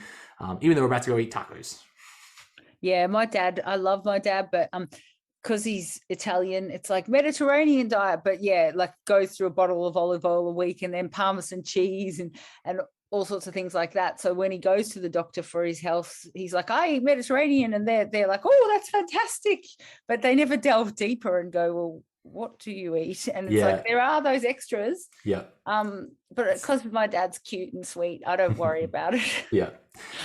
even though we're about to go eat tacos. Yeah, my dad, I love my dad, but because he's Italian, it's like Mediterranean diet, but yeah, like goes through a bottle of olive oil a week and then Parmesan cheese and all sorts of things like that. So when he goes to the doctor for his health, he's like, I eat Mediterranean, and they're like, oh, that's fantastic. But they never delve deeper and go, well, what do you eat? And it's like, there are those extras. Yeah. But because my dad's cute and sweet, I don't worry about it. Yeah.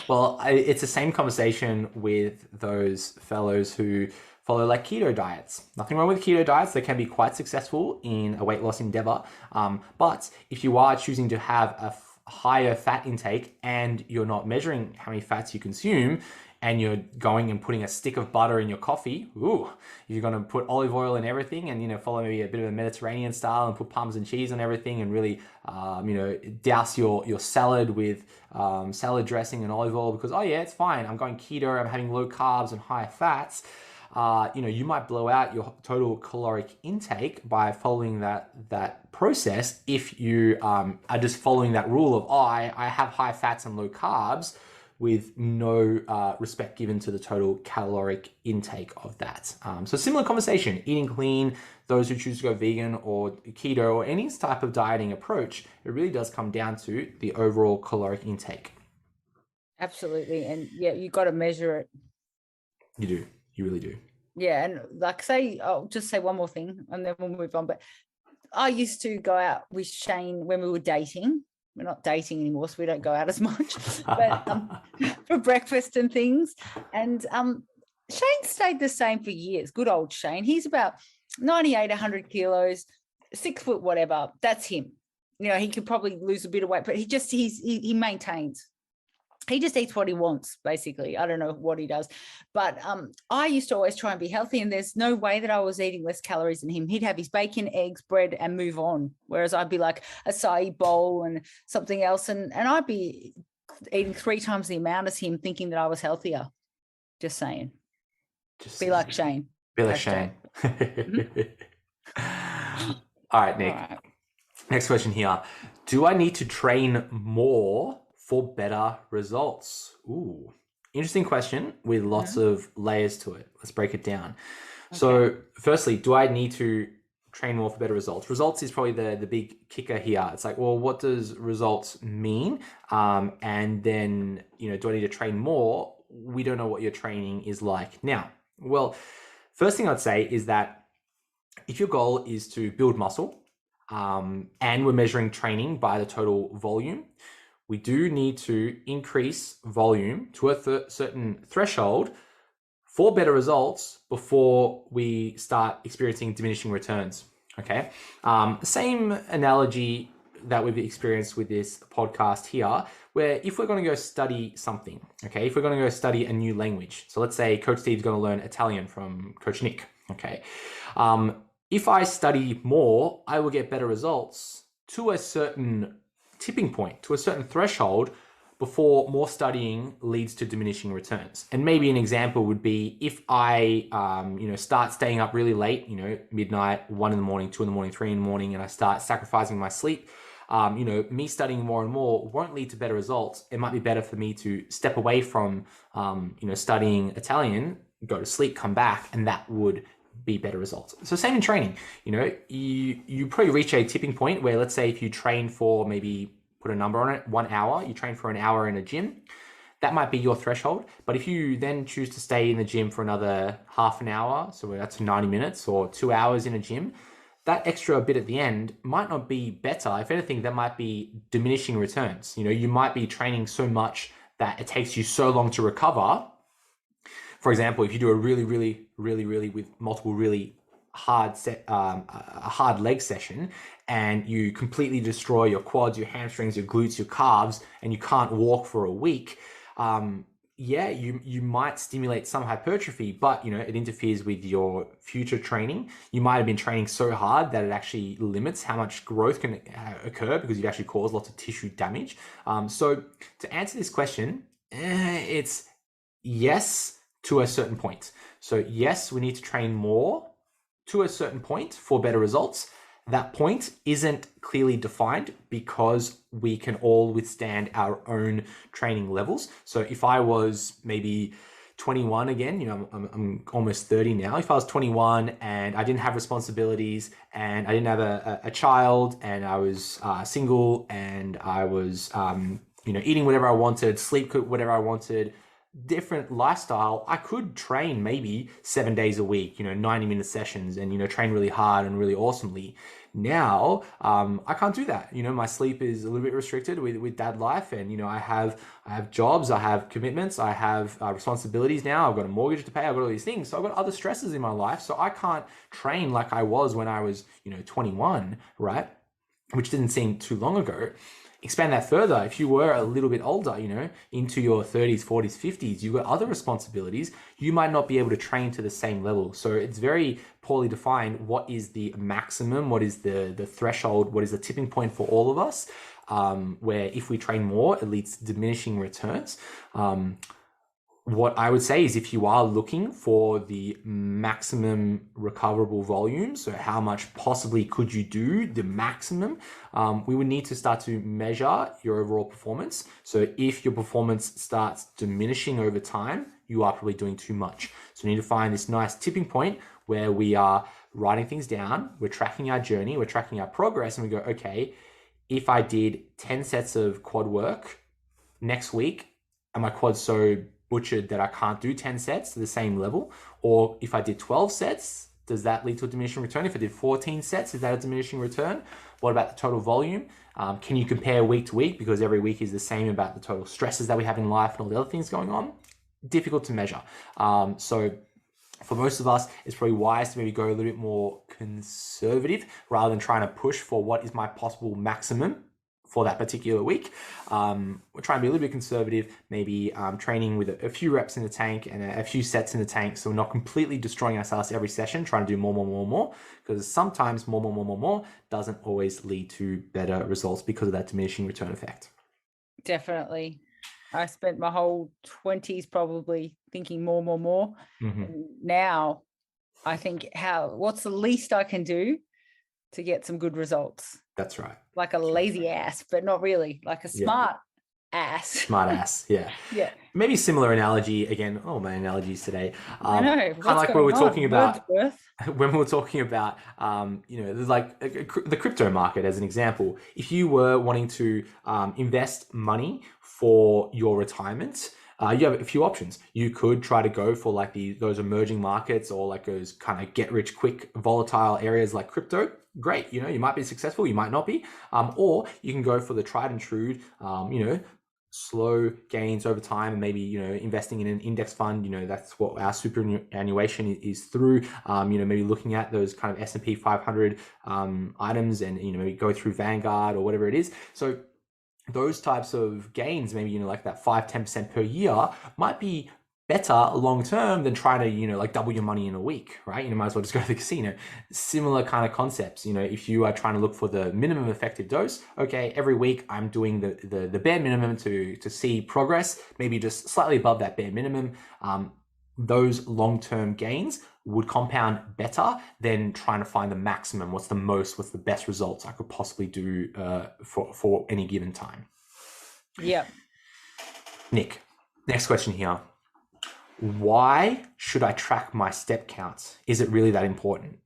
Well, it's the same conversation with those fellows who follow like keto diets. Nothing wrong with keto diets. They can be quite successful in a weight loss endeavor. But if you are choosing to have a higher fat intake and you're not measuring how many fats you consume, and you're going and putting a stick of butter in your coffee, you're going to put olive oil in everything and, follow maybe a bit of a Mediterranean style and put Parmesan cheese on everything and really, douse your salad with salad dressing and olive oil because, it's fine. I'm going keto. I'm having low carbs and high fats. You might blow out your total caloric intake by following that process if you are just following that rule of, I have high fats and low carbs, with no respect given to the total caloric intake of that. So similar conversation, eating clean, those who choose to go vegan or keto or any type of dieting approach, it really does come down to the overall caloric intake. Absolutely. And you got to measure it. You do. You really do. Yeah. And I'll just say one more thing and then we'll move on. But I used to go out with Shane when we were dating. We're not dating anymore, so we don't go out as much, but for breakfast and things. And Shane stayed the same for years. Good old Shane. He's about 98, 100 kilos, 6 foot, whatever. That's him. He could probably lose a bit of weight, but he maintains. He just eats what he wants, basically. I don't know what he does. But I used to always try and be healthy, and there's no way that I was eating less calories than him. He'd have his bacon, eggs, bread, and move on. Whereas I'd be like acai bowl and something else. And I'd be eating 3 times the amount as him, thinking that I was healthier. Just saying. Be like Shane. Be like Shane. All right, Nick. All right. Next question here. Do I need to train more for better results? Ooh, interesting question with lots of layers to it. Let's break it down. Okay. So firstly, do I need to train more for better results? Results is probably the big kicker here. It's like, well, what does results mean? And then, do I need to train more? We don't know what your training is like now. Well, first thing I'd say is that if your goal is to build muscle, and we're measuring training by the total volume, we do need to increase volume to a certain threshold for better results before we start experiencing diminishing returns, okay? Same analogy that we've experienced with this podcast here, where if we're going to go study something, okay? If we're going to go study a new language, so let's say Coach Steve's going to learn Italian from Coach Nick, okay? If I study more, I will get better results to a certain tipping point, to a certain threshold, before more studying leads to diminishing returns. And maybe an example would be if I, start staying up really late, midnight, 1 in the morning, 2 in the morning, 3 in the morning, and I start sacrificing my sleep, me studying more and more won't lead to better results. It might be better for me to step away from, studying Italian, go to sleep, come back, and that would be better results. So same in training, you probably reach a tipping point where, let's say if you train for, maybe put a number on it, 1 hour, you train for an hour in a gym, that might be your threshold. But if you then choose to stay in the gym for another half an hour, so that's 90 minutes or 2 hours in a gym, that extra bit at the end might not be better. If anything, that might be diminishing returns. You might be training so much that it takes you so long to recover. For example, if you do a really with multiple really hard hard leg session, and you completely destroy your quads, your hamstrings, your glutes, your calves, and you can't walk for a week, you might stimulate some hypertrophy, but it interferes with your future training. You might have been training so hard that it actually limits how much growth can occur, because you've actually caused lots of tissue damage. So to answer this question, it's yes, to a certain point. So yes, we need to train more to a certain point for better results. That point isn't clearly defined because we can all withstand our own training levels. So if I was maybe 21 again, I'm almost 30 now. If I was 21 and I didn't have responsibilities and I didn't have a child and I was single and I was, eating whatever I wanted, sleep whatever I wanted, different lifestyle, I could train maybe 7 days a week, 90-minute sessions and, train really hard and really awesomely. Now, I can't do that. My sleep is a little bit restricted with dad life, and I have jobs, I have commitments, I have responsibilities now. I've got a mortgage to pay, I've got all these things. So I've got other stresses in my life. So I can't train like I was when I was, 21, right? Which didn't seem too long ago. Expand that further. If you were a little bit older, into your 30s, 40s, 50s, you've got other responsibilities, you might not be able to train to the same level. So it's very poorly defined. What is the maximum? What is the threshold? What is the tipping point for all of us? Where if we train more, it leads to diminishing returns. What I would say is if you are looking for the maximum recoverable volume, so how much possibly could you do, the maximum, we would need to start to measure your overall performance. So if your performance starts diminishing over time, you are probably doing too much. So we need to find this nice tipping point where we are writing things down, we're tracking our journey, we're tracking our progress, and we go, okay, if I did 10 sets of quad work next week, and my quad's so butchered that I can't do 10 sets to the same level? Or if I did 12 sets, does that lead to a diminishing return? If I did 14 sets, is that a diminishing return? What about the total volume? Can you compare week to week? Because every week is the same about the total stresses that we have in life and all the other things going on. Difficult to measure. So for most of us, it's probably wise to maybe go a little bit more conservative rather than trying to push for what is my possible maximum for that particular week. We're trying to be a little bit conservative, maybe training with a few reps in the tank and a few sets in the tank, so we're not completely destroying ourselves every session, trying to do more, because sometimes more doesn't always lead to better results because of that diminishing return effect. Definitely. I spent my whole 20s probably thinking more. Mm-hmm. And now I think what's the least I can do to get some good results? That's right. Like a lazy ass, but not really, like a smart ass. Smart ass, yeah. Yeah. Maybe similar analogy again. Oh, my analogies today. I know. Kind of like when we were talking about like the crypto market as an example. If you were wanting to invest money for your retirement, you have a few options. You could try to go for like those emerging markets or like those kind of get rich quick volatile areas like crypto. Great, you might be successful, you might not be. Or you can go for the tried and true, slow gains over time, and maybe investing in an index fund. That's what our superannuation is through. Maybe looking at those kind of S&P 500 items, and maybe go through Vanguard or whatever it is. So those types of gains, maybe like that 5-10% per year, might be better long term than trying to like double your money in a week, right? Might as well just go to the casino. Similar kind of concepts. If you are trying to look for the minimum effective dose, okay, every week I'm doing the bare minimum to see progress, maybe just slightly above that bare minimum. Those long-term gains would compound better than trying to find the maximum. What's the best results I could possibly do for any given time? Yeah. Nick, next question here. Why should I track my step counts? Is it really that important?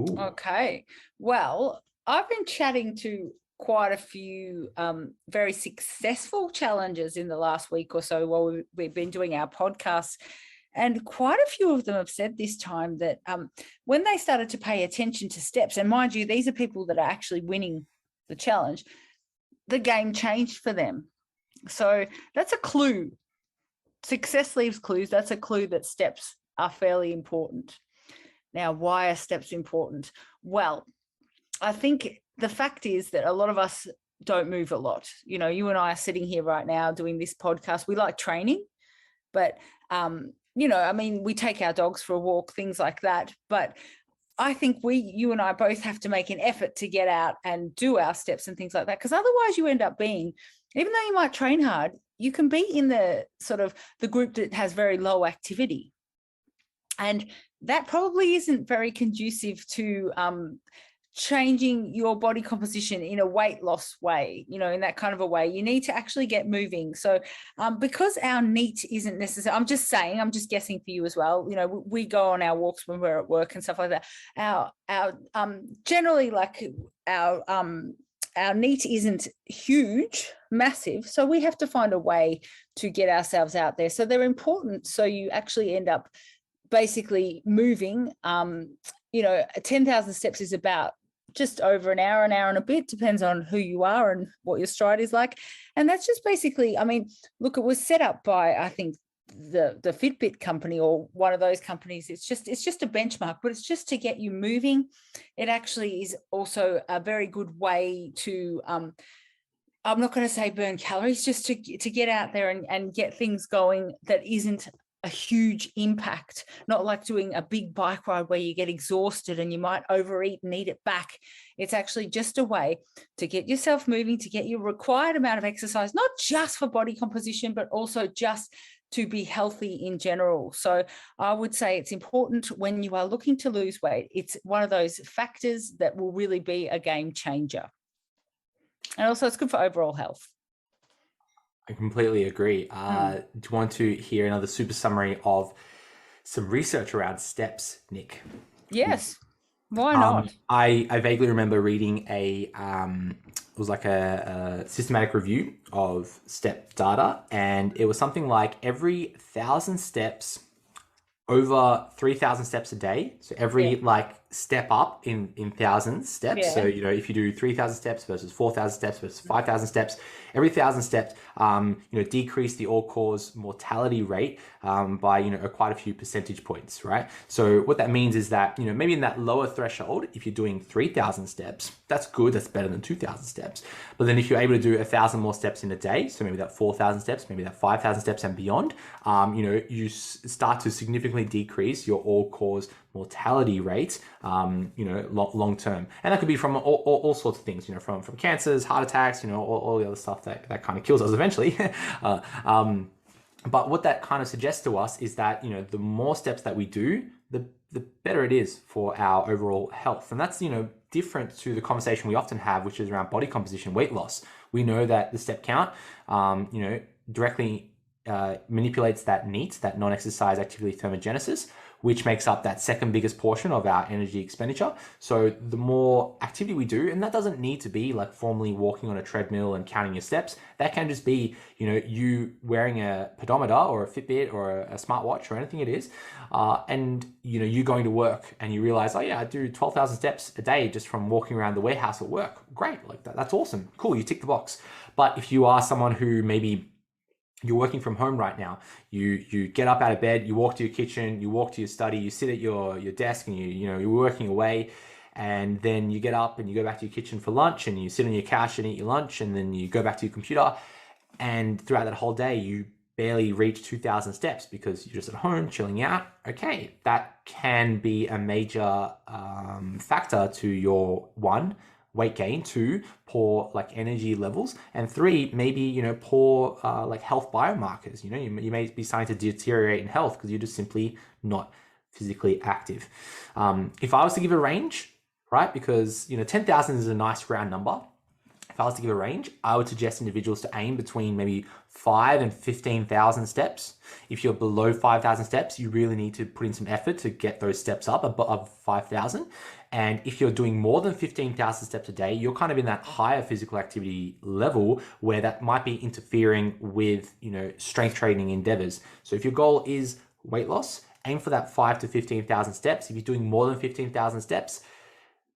Ooh. Okay. Well, I've been chatting to quite a few very successful challengers in the last week or so while we've been doing our podcasts. And quite a few of them have said this time that when they started to pay attention to steps, and mind you, these are people that are actually winning the challenge, the game changed for them. So that's a clue. Success leaves clues. That's a clue that steps are fairly important. Now, why are steps important? Well, I think the fact is that a lot of us don't move a lot. You and I are sitting here right now doing this podcast. We like training, but, we take our dogs for a walk, things like that. But I think you and I both have to make an effort to get out and do our steps and things like that, because otherwise you end up being, even though you might train hard, you can be in the sort of the group that has very low activity. And that probably isn't very conducive to changing your body composition in a weight loss way, in that kind of a way. You need to actually get moving. So because our NEAT isn't necessary, I'm just guessing for you as well. We go on our walks when we're at work and stuff like that. Our generally like our our NEAT isn't huge, massive. So we have to find a way to get ourselves out there. So they're important. So you actually end up basically moving. 10,000 steps is about just over an hour and a bit, depends on who you are and what your stride is like. And that's just basically, I mean, look, it was set up by, I think, the Fitbit company or one of those companies. It's just a benchmark, but it's just to get you moving. It actually is also a very good way to, I'm not going to say burn calories, just to get out there and get things going that isn't a huge impact, not like doing a big bike ride where you get exhausted and you might overeat and eat it back. It's actually just a way to get yourself moving, to get your required amount of exercise, not just for body composition, but also just to be healthy in general. So I would say it's important when you are looking to lose weight. It's one of those factors that will really be a game changer. And also it's good for overall health. I completely agree. Do you want to hear another super summary of some research around steps, Nick? Yes. Why not? I vaguely remember reading it was like a systematic review of step data, and it was something like every 1,000 steps over 3,000 steps a day. So every step up in thousands steps. Yeah. So, if you do 3,000 steps versus 4,000 steps versus 5,000 steps, every 1,000 steps, decrease the all-cause mortality rate by, quite a few percentage points, right? So what that means is that, maybe in that lower threshold, if you're doing 3,000 steps, that's good. That's better than 2,000 steps. But then if you're able to do 1,000 more steps in a day, so maybe that 4,000 steps, maybe that 5,000 steps and beyond, you start to significantly decrease your all-cause mortality rate, long term. And that could be from all sorts of things, from cancers, heart attacks, all the other stuff that kind of kills us eventually. But what that kind of suggests to us is that, the more steps that we do, the better it is for our overall health. And that's, different to the conversation we often have, which is around body composition, weight loss. We know that the step count, directly manipulates that NEAT, that non-exercise activity thermogenesis, which makes up that second biggest portion of our energy expenditure. So the more activity we do, and that doesn't need to be like formally walking on a treadmill and counting your steps. That can just be, you wearing a pedometer or a Fitbit or a smartwatch or anything it is. And, you going to work and you realize, oh yeah, I do 12,000 steps a day just from walking around the warehouse at work. Great. Like that's awesome. Cool. You tick the box. But if you are someone who maybe you're working from home right now, you get up out of bed, you walk to your kitchen, you walk to your study, you sit at your desk and you're working away, and then you get up and you go back to your kitchen for lunch and you sit on your couch and eat your lunch, and then you go back to your computer, and throughout that whole day you barely reach 2,000 steps because you're just at home chilling out. Okay, that can be a major factor to your weight gain, 2, poor energy levels, and 3, maybe poor health biomarkers. You may be starting to deteriorate in health because you're just simply not physically active. If I was to give a range, right, because 10,000 is a nice round number. If I was to give a range, I would suggest individuals to aim between maybe 5 and 15,000 steps. If you're below 5,000 steps, you really need to put in some effort to get those steps up above 5,000. And if you're doing more than 15,000 steps a day, you're kind of in that higher physical activity level where that might be interfering with, strength training endeavors. So if your goal is weight loss, aim for that 5 to 15,000 steps. If you're doing more than 15,000 steps,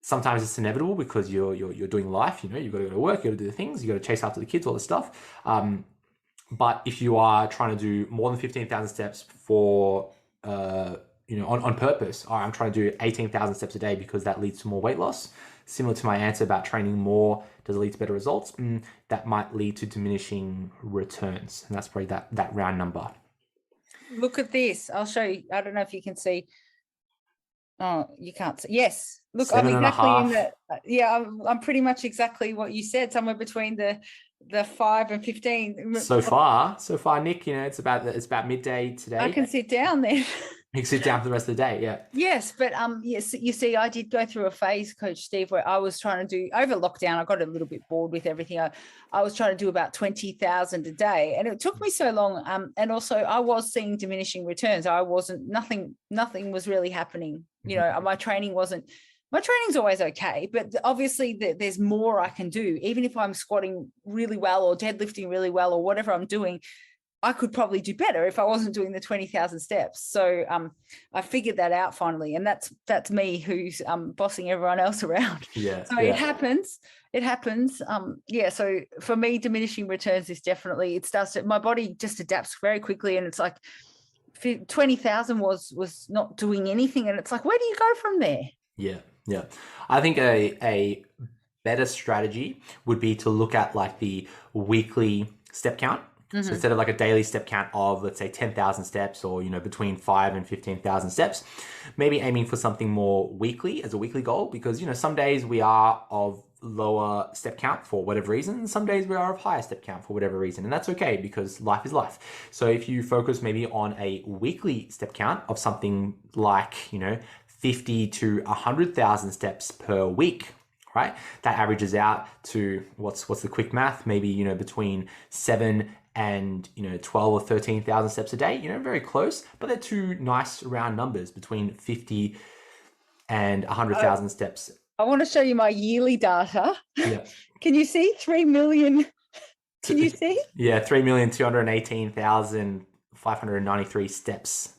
sometimes it's inevitable because you're doing life, you've got to go to work, you got to do the things, you got to chase after the kids, all this stuff. But if you are trying to do more than 15,000 steps for, on purpose, I'm trying to do 18,000 steps a day because that leads to more weight loss. Similar to my answer about training more, does it lead to better results? That might lead to diminishing returns. And that's probably that round number. Look at this. I'll show you. I don't know if you can see. Oh, you can't see. Yes. Look, 7 I'm exactly and a in that. Yeah, I'm pretty much exactly what you said, somewhere between the 5 and 15. So far, Nick, it's about midday today. I can sit down then. You can sit down for the rest of the day, yeah. Yes, but yes, you see, I did go through a phase, Coach Steve, where I was trying to do, over lockdown, I got a little bit bored with everything. I was trying to do about 20,000 a day, and it took me so long. And also I was seeing diminishing returns. Nothing was really happening. My training wasn't My training's always okay, but obviously there's more I can do. Even if I'm squatting really well or deadlifting really well or whatever I'm doing, I could probably do better if I wasn't doing the 20,000 steps. So I figured that out finally, and that's me who's bossing everyone else around. Yeah. So it happens. It happens. So for me, diminishing returns is definitely, it starts to, my body just adapts very quickly, and it's like 20,000 was not doing anything, and it's like, where do you go from there? Yeah. I think a better strategy would be to look at like the weekly step count. So instead of like a daily step count of, let's say, 10,000 steps, or, between 5 and 15,000 steps, maybe aiming for something more weekly as a weekly goal, because, some days we are of lower step count for whatever reason, and some days we are of higher step count for whatever reason. And that's okay, because life is life. So if you focus maybe on a weekly step count of something like, 50 to 100,000 steps per week, right? That averages out to what's the quick math? Maybe, between 7 and 12 or 13,000 steps a day, very close, but they're two nice round numbers between 50 and 100,000 steps. I want to show you my yearly data. Yeah. Can you see 3 million? Can you see? Yeah, 3,218,593 steps.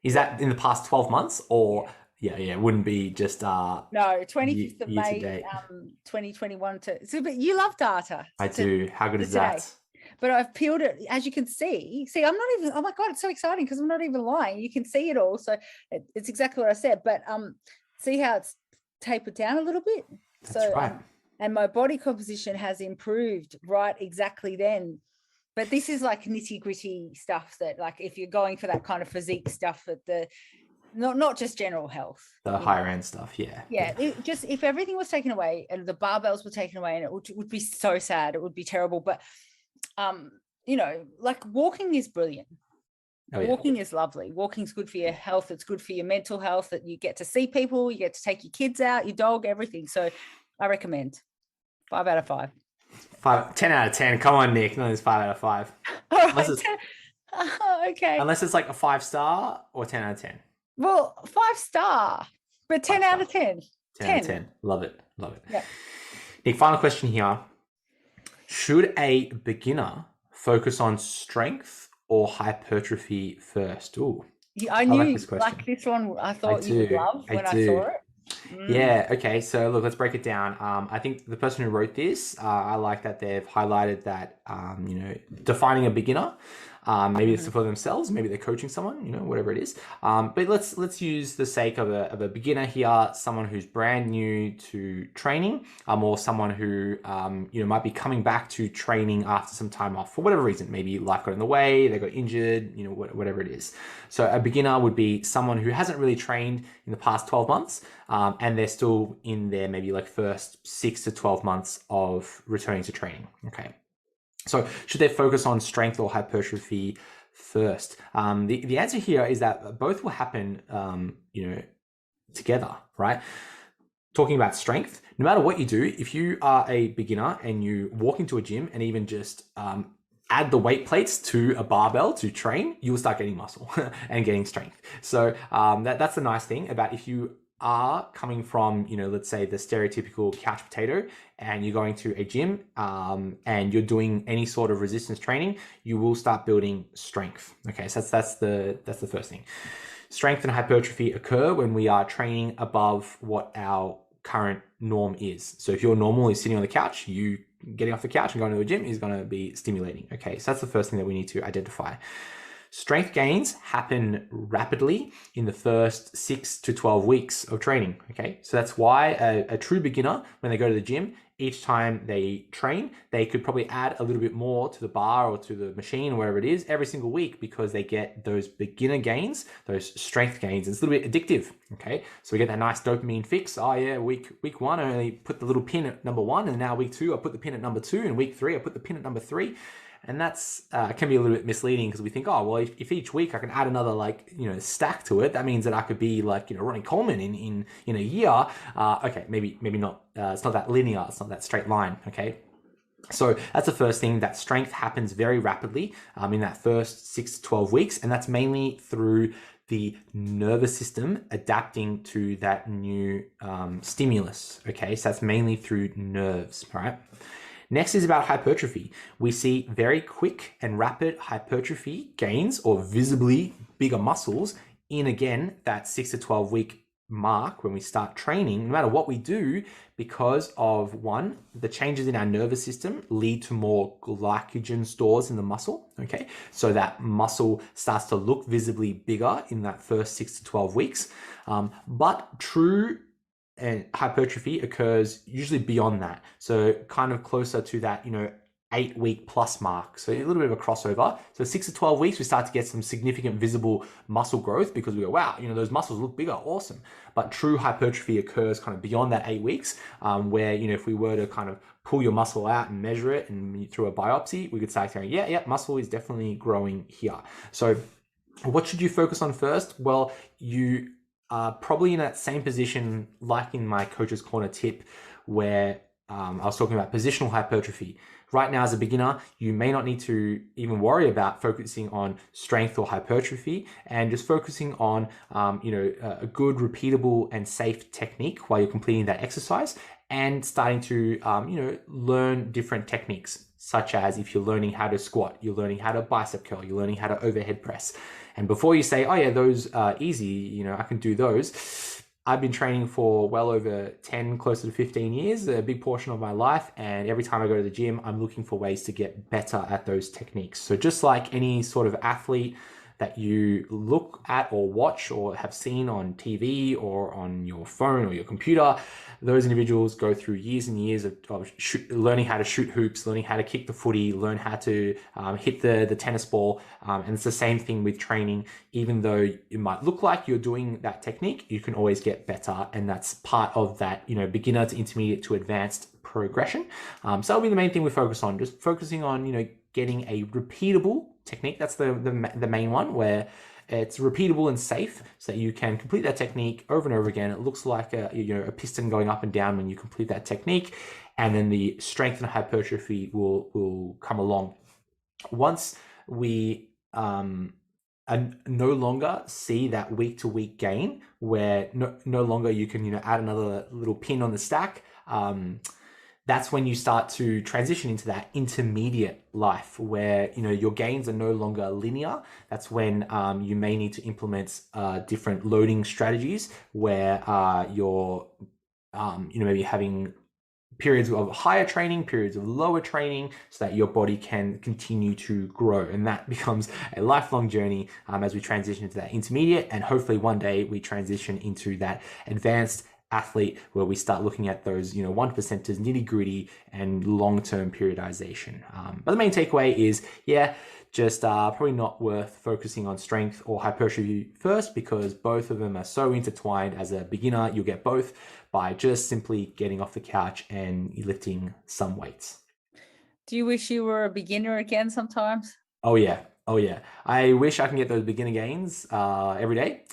Is that in the past 12 months, or? Yeah, it wouldn't be just no, 25th of May 2021 so, but you love data. I do. How good is that? But I've peeled it, as you can see. I'm not even, oh my God, it's so exciting because I'm not even lying. You can see it all. So it's exactly what I said. But see how it's tapered down a little bit? That's right. And my body composition has improved right exactly then. But this is like nitty gritty stuff that, like, if you're going for that kind of physique stuff, that not just general health, the higher end stuff. Yeah. Just if everything was taken away and the barbells were taken away, and it would be so sad, it would be terrible. But like walking is brilliant. Walking is lovely. Walking's good for your health. It's good for your mental health, that you get to see people, you get to take your kids out, your dog, everything. So I recommend 5 out of 5. 10 out of 10. Come on, Nick. No, it's 5 out of 5. All right. Okay. Unless it's like a 5-star or 10 out of 10. Well, 5-star, but 10 out of 10. 10 out of 10. Love it. Yeah. Nick, final question here. Should a beginner focus on strength or hypertrophy first? Ooh, I knew you like this one. I thought you would love when I saw it. Yeah. Okay. So look, let's break it down. I think the person who wrote this, I like that they've highlighted that, defining a beginner. Maybe it's for themselves, maybe they're coaching someone, whatever it is. But let's use the sake of a beginner here, someone who's brand new to training, or someone who might be coming back to training after some time off for whatever reason. Maybe life got in the way, they got injured, whatever it is. So a beginner would be someone who hasn't really trained in the past 12 months, and they're still in their maybe like first 6 to 12 months of returning to training. Okay. So should they focus on strength or hypertrophy first? The answer here is that both will happen, together, right? Talking about strength, no matter what you do, if you are a beginner and you walk into a gym and even just add the weight plates to a barbell to train, you will start getting muscle and getting strength. So that's the nice thing about if you are coming from, let's say the stereotypical couch potato, and you're going to a gym and you're doing any sort of resistance training, you will start building strength. Okay, so that's the first thing. Strength and hypertrophy occur when we are training above what our current norm is. So if your normal is sitting on the couch, you getting off the couch and going to the gym is going to be stimulating. Okay, so that's the first thing that we need to identify. Strength gains happen rapidly in the first 6 to 12 weeks of training. Okay, so that's why a true beginner, when they go to the gym, each time they train, they could probably add a little bit more to the bar or to the machine or wherever it is every single week, because they get those beginner gains, those strength gains. It's a little bit addictive. Okay, so we get that nice dopamine fix. Oh yeah, week 1 I only put the little pin at number 1, and now week 2 I put the pin at number 2, and week 3 I put the pin at number 3. And that's can be a little bit misleading, because we think, oh, well, if each week I can add another stack to it, that means that I could be like Ronnie Coleman in a year. Okay, maybe not. It's not that linear. It's not that straight line. Okay. So that's the first thing, that strength happens very rapidly in that first 6 to 12 weeks. And that's mainly through the nervous system adapting to that new stimulus. Okay, so that's mainly through nerves, right? Next is about hypertrophy. We see very quick and rapid hypertrophy gains or visibly bigger muscles in, again, that 6 to 12 week mark when we start training, no matter what we do, because of one, the changes in our nervous system lead to more glycogen stores in the muscle. Okay, so that muscle starts to look visibly bigger in that first 6 to 12 weeks. But true and hypertrophy occurs usually beyond that. So kind of closer to that, 8-week plus mark. So a little bit of a crossover. So 6 to 12 weeks, we start to get some significant visible muscle growth because we go, wow, those muscles look bigger. Awesome. But true hypertrophy occurs kind of beyond that 8 weeks, where, if we were to kind of pull your muscle out and measure it and through a biopsy, we could start saying, yeah, muscle is definitely growing here. So what should you focus on first? Well, you are probably in that same position like in my Coach's Corner tip where I was talking about positional hypertrophy. Right now, as a beginner, you may not need to even worry about focusing on strength or hypertrophy and just focusing on, a good, repeatable and safe technique while you're completing that exercise and starting to, learn different techniques, such as if you're learning how to squat, you're learning how to bicep curl, you're learning how to overhead press. And before you say, oh yeah, those are easy, I can do those. I've been training for well over 10, closer to 15 years, a big portion of my life. And every time I go to the gym, I'm looking for ways to get better at those techniques. So just like any sort of athlete that you look at or watch or have seen on TV or on your phone or your computer, those individuals go through years and years of learning how to shoot hoops, learning how to kick the footy, learn how to hit the tennis ball. And it's the same thing with training. Even though it might look like you're doing that technique, you can always get better. And that's part of that, beginner to intermediate to advanced progression. So that'll be the main thing we focus on, just focusing on, getting a repeatable technique. That's the main one, where it's repeatable and safe so that you can complete that technique over and over again. It looks like a piston going up and down when you complete that technique, and then the strength and hypertrophy will come along. Once we and no longer see that week to week gain where no longer you can add another little pin on the stack, that's when you start to transition into that intermediate life where your gains are no longer linear. That's when you may need to implement different loading strategies where you're maybe having periods of higher training, periods of lower training, so that your body can continue to grow. And that becomes a lifelong journey as we transition into that intermediate, and hopefully one day we transition into that advanced athlete where we start looking at those 1%ers, nitty gritty and long-term periodization. But the main takeaway is just probably not worth focusing on strength or hypertrophy first, because both of them are so intertwined. As a beginner, you'll get both by just simply getting off the couch and lifting some weights. Do you wish you were a beginner again sometimes? Oh yeah. I wish I can get those beginner gains every day.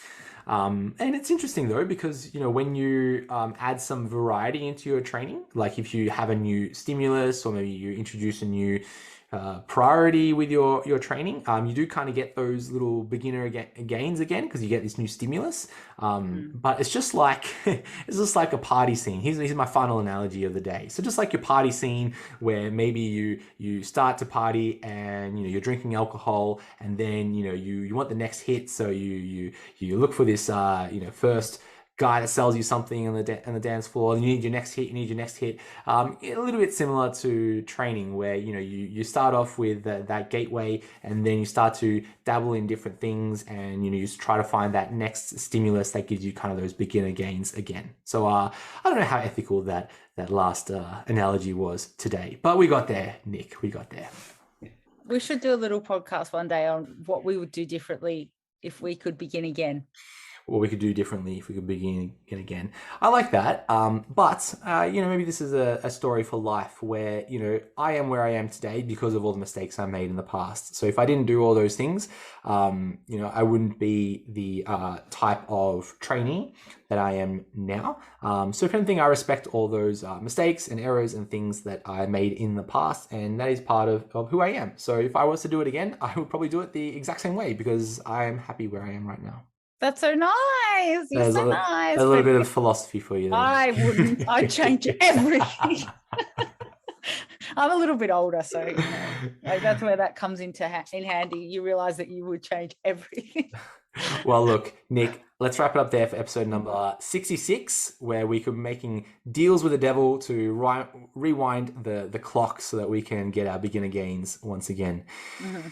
And it's interesting though, because when you add some variety into your training, like if you have a new stimulus or maybe you introduce a new priority with your training, you do kind of get those little beginner gains again because you get this new stimulus. But it's just like a party scene. Here's my final analogy of the day. So just like your party scene where maybe you start to party and you're drinking alcohol, and then you want the next hit, so you look for this first guy that sells you something on the dance floor, and you need your next hit. A little bit similar to training, where you start off with that gateway, and then you start to dabble in different things, and you just try to find that next stimulus that gives you kind of those beginner gains again. So I don't know how ethical that last analogy was today, but we got there, Nick. We got there. We should do a little podcast one day on what we would do differently if we could begin again. What we could do differently if we could begin again. I like that. But maybe this is a story for life where, I am where I am today because of all the mistakes I made in the past. So if I didn't do all those things, I wouldn't be the type of trainee that I am now. So if anything, I respect all those mistakes and errors and things that I made in the past, and that is part of who I am. So if I was to do it again, I would probably do it the exact same way because I am happy where I am right now. That's so nice. You're so nice. A little bit of philosophy for you there. I wouldn't. I'd change everything. I'm a little bit older, so like that's where that comes in handy. You realize that you would change everything. Well, look, Nick, let's wrap it up there for episode number 66, where we could be making deals with the devil to rewind the clock so that we can get our beginner gains once again. Mm-hmm.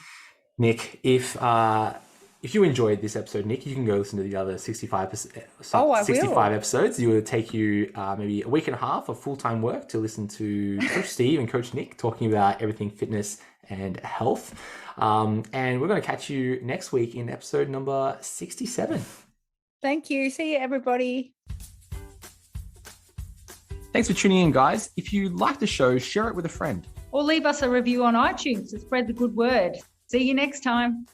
Nick, if you enjoyed this episode, Nick, you can go listen to the other 65 episodes. It will take you maybe a week and a half of full-time work to listen to Coach Steve and Coach Nick talking about everything fitness and health. And we're going to catch you next week in episode number 67. Thank you. See you, everybody. Thanks for tuning in, guys. If you like the show, share it with a friend. Or leave us a review on iTunes to spread the good word. See you next time.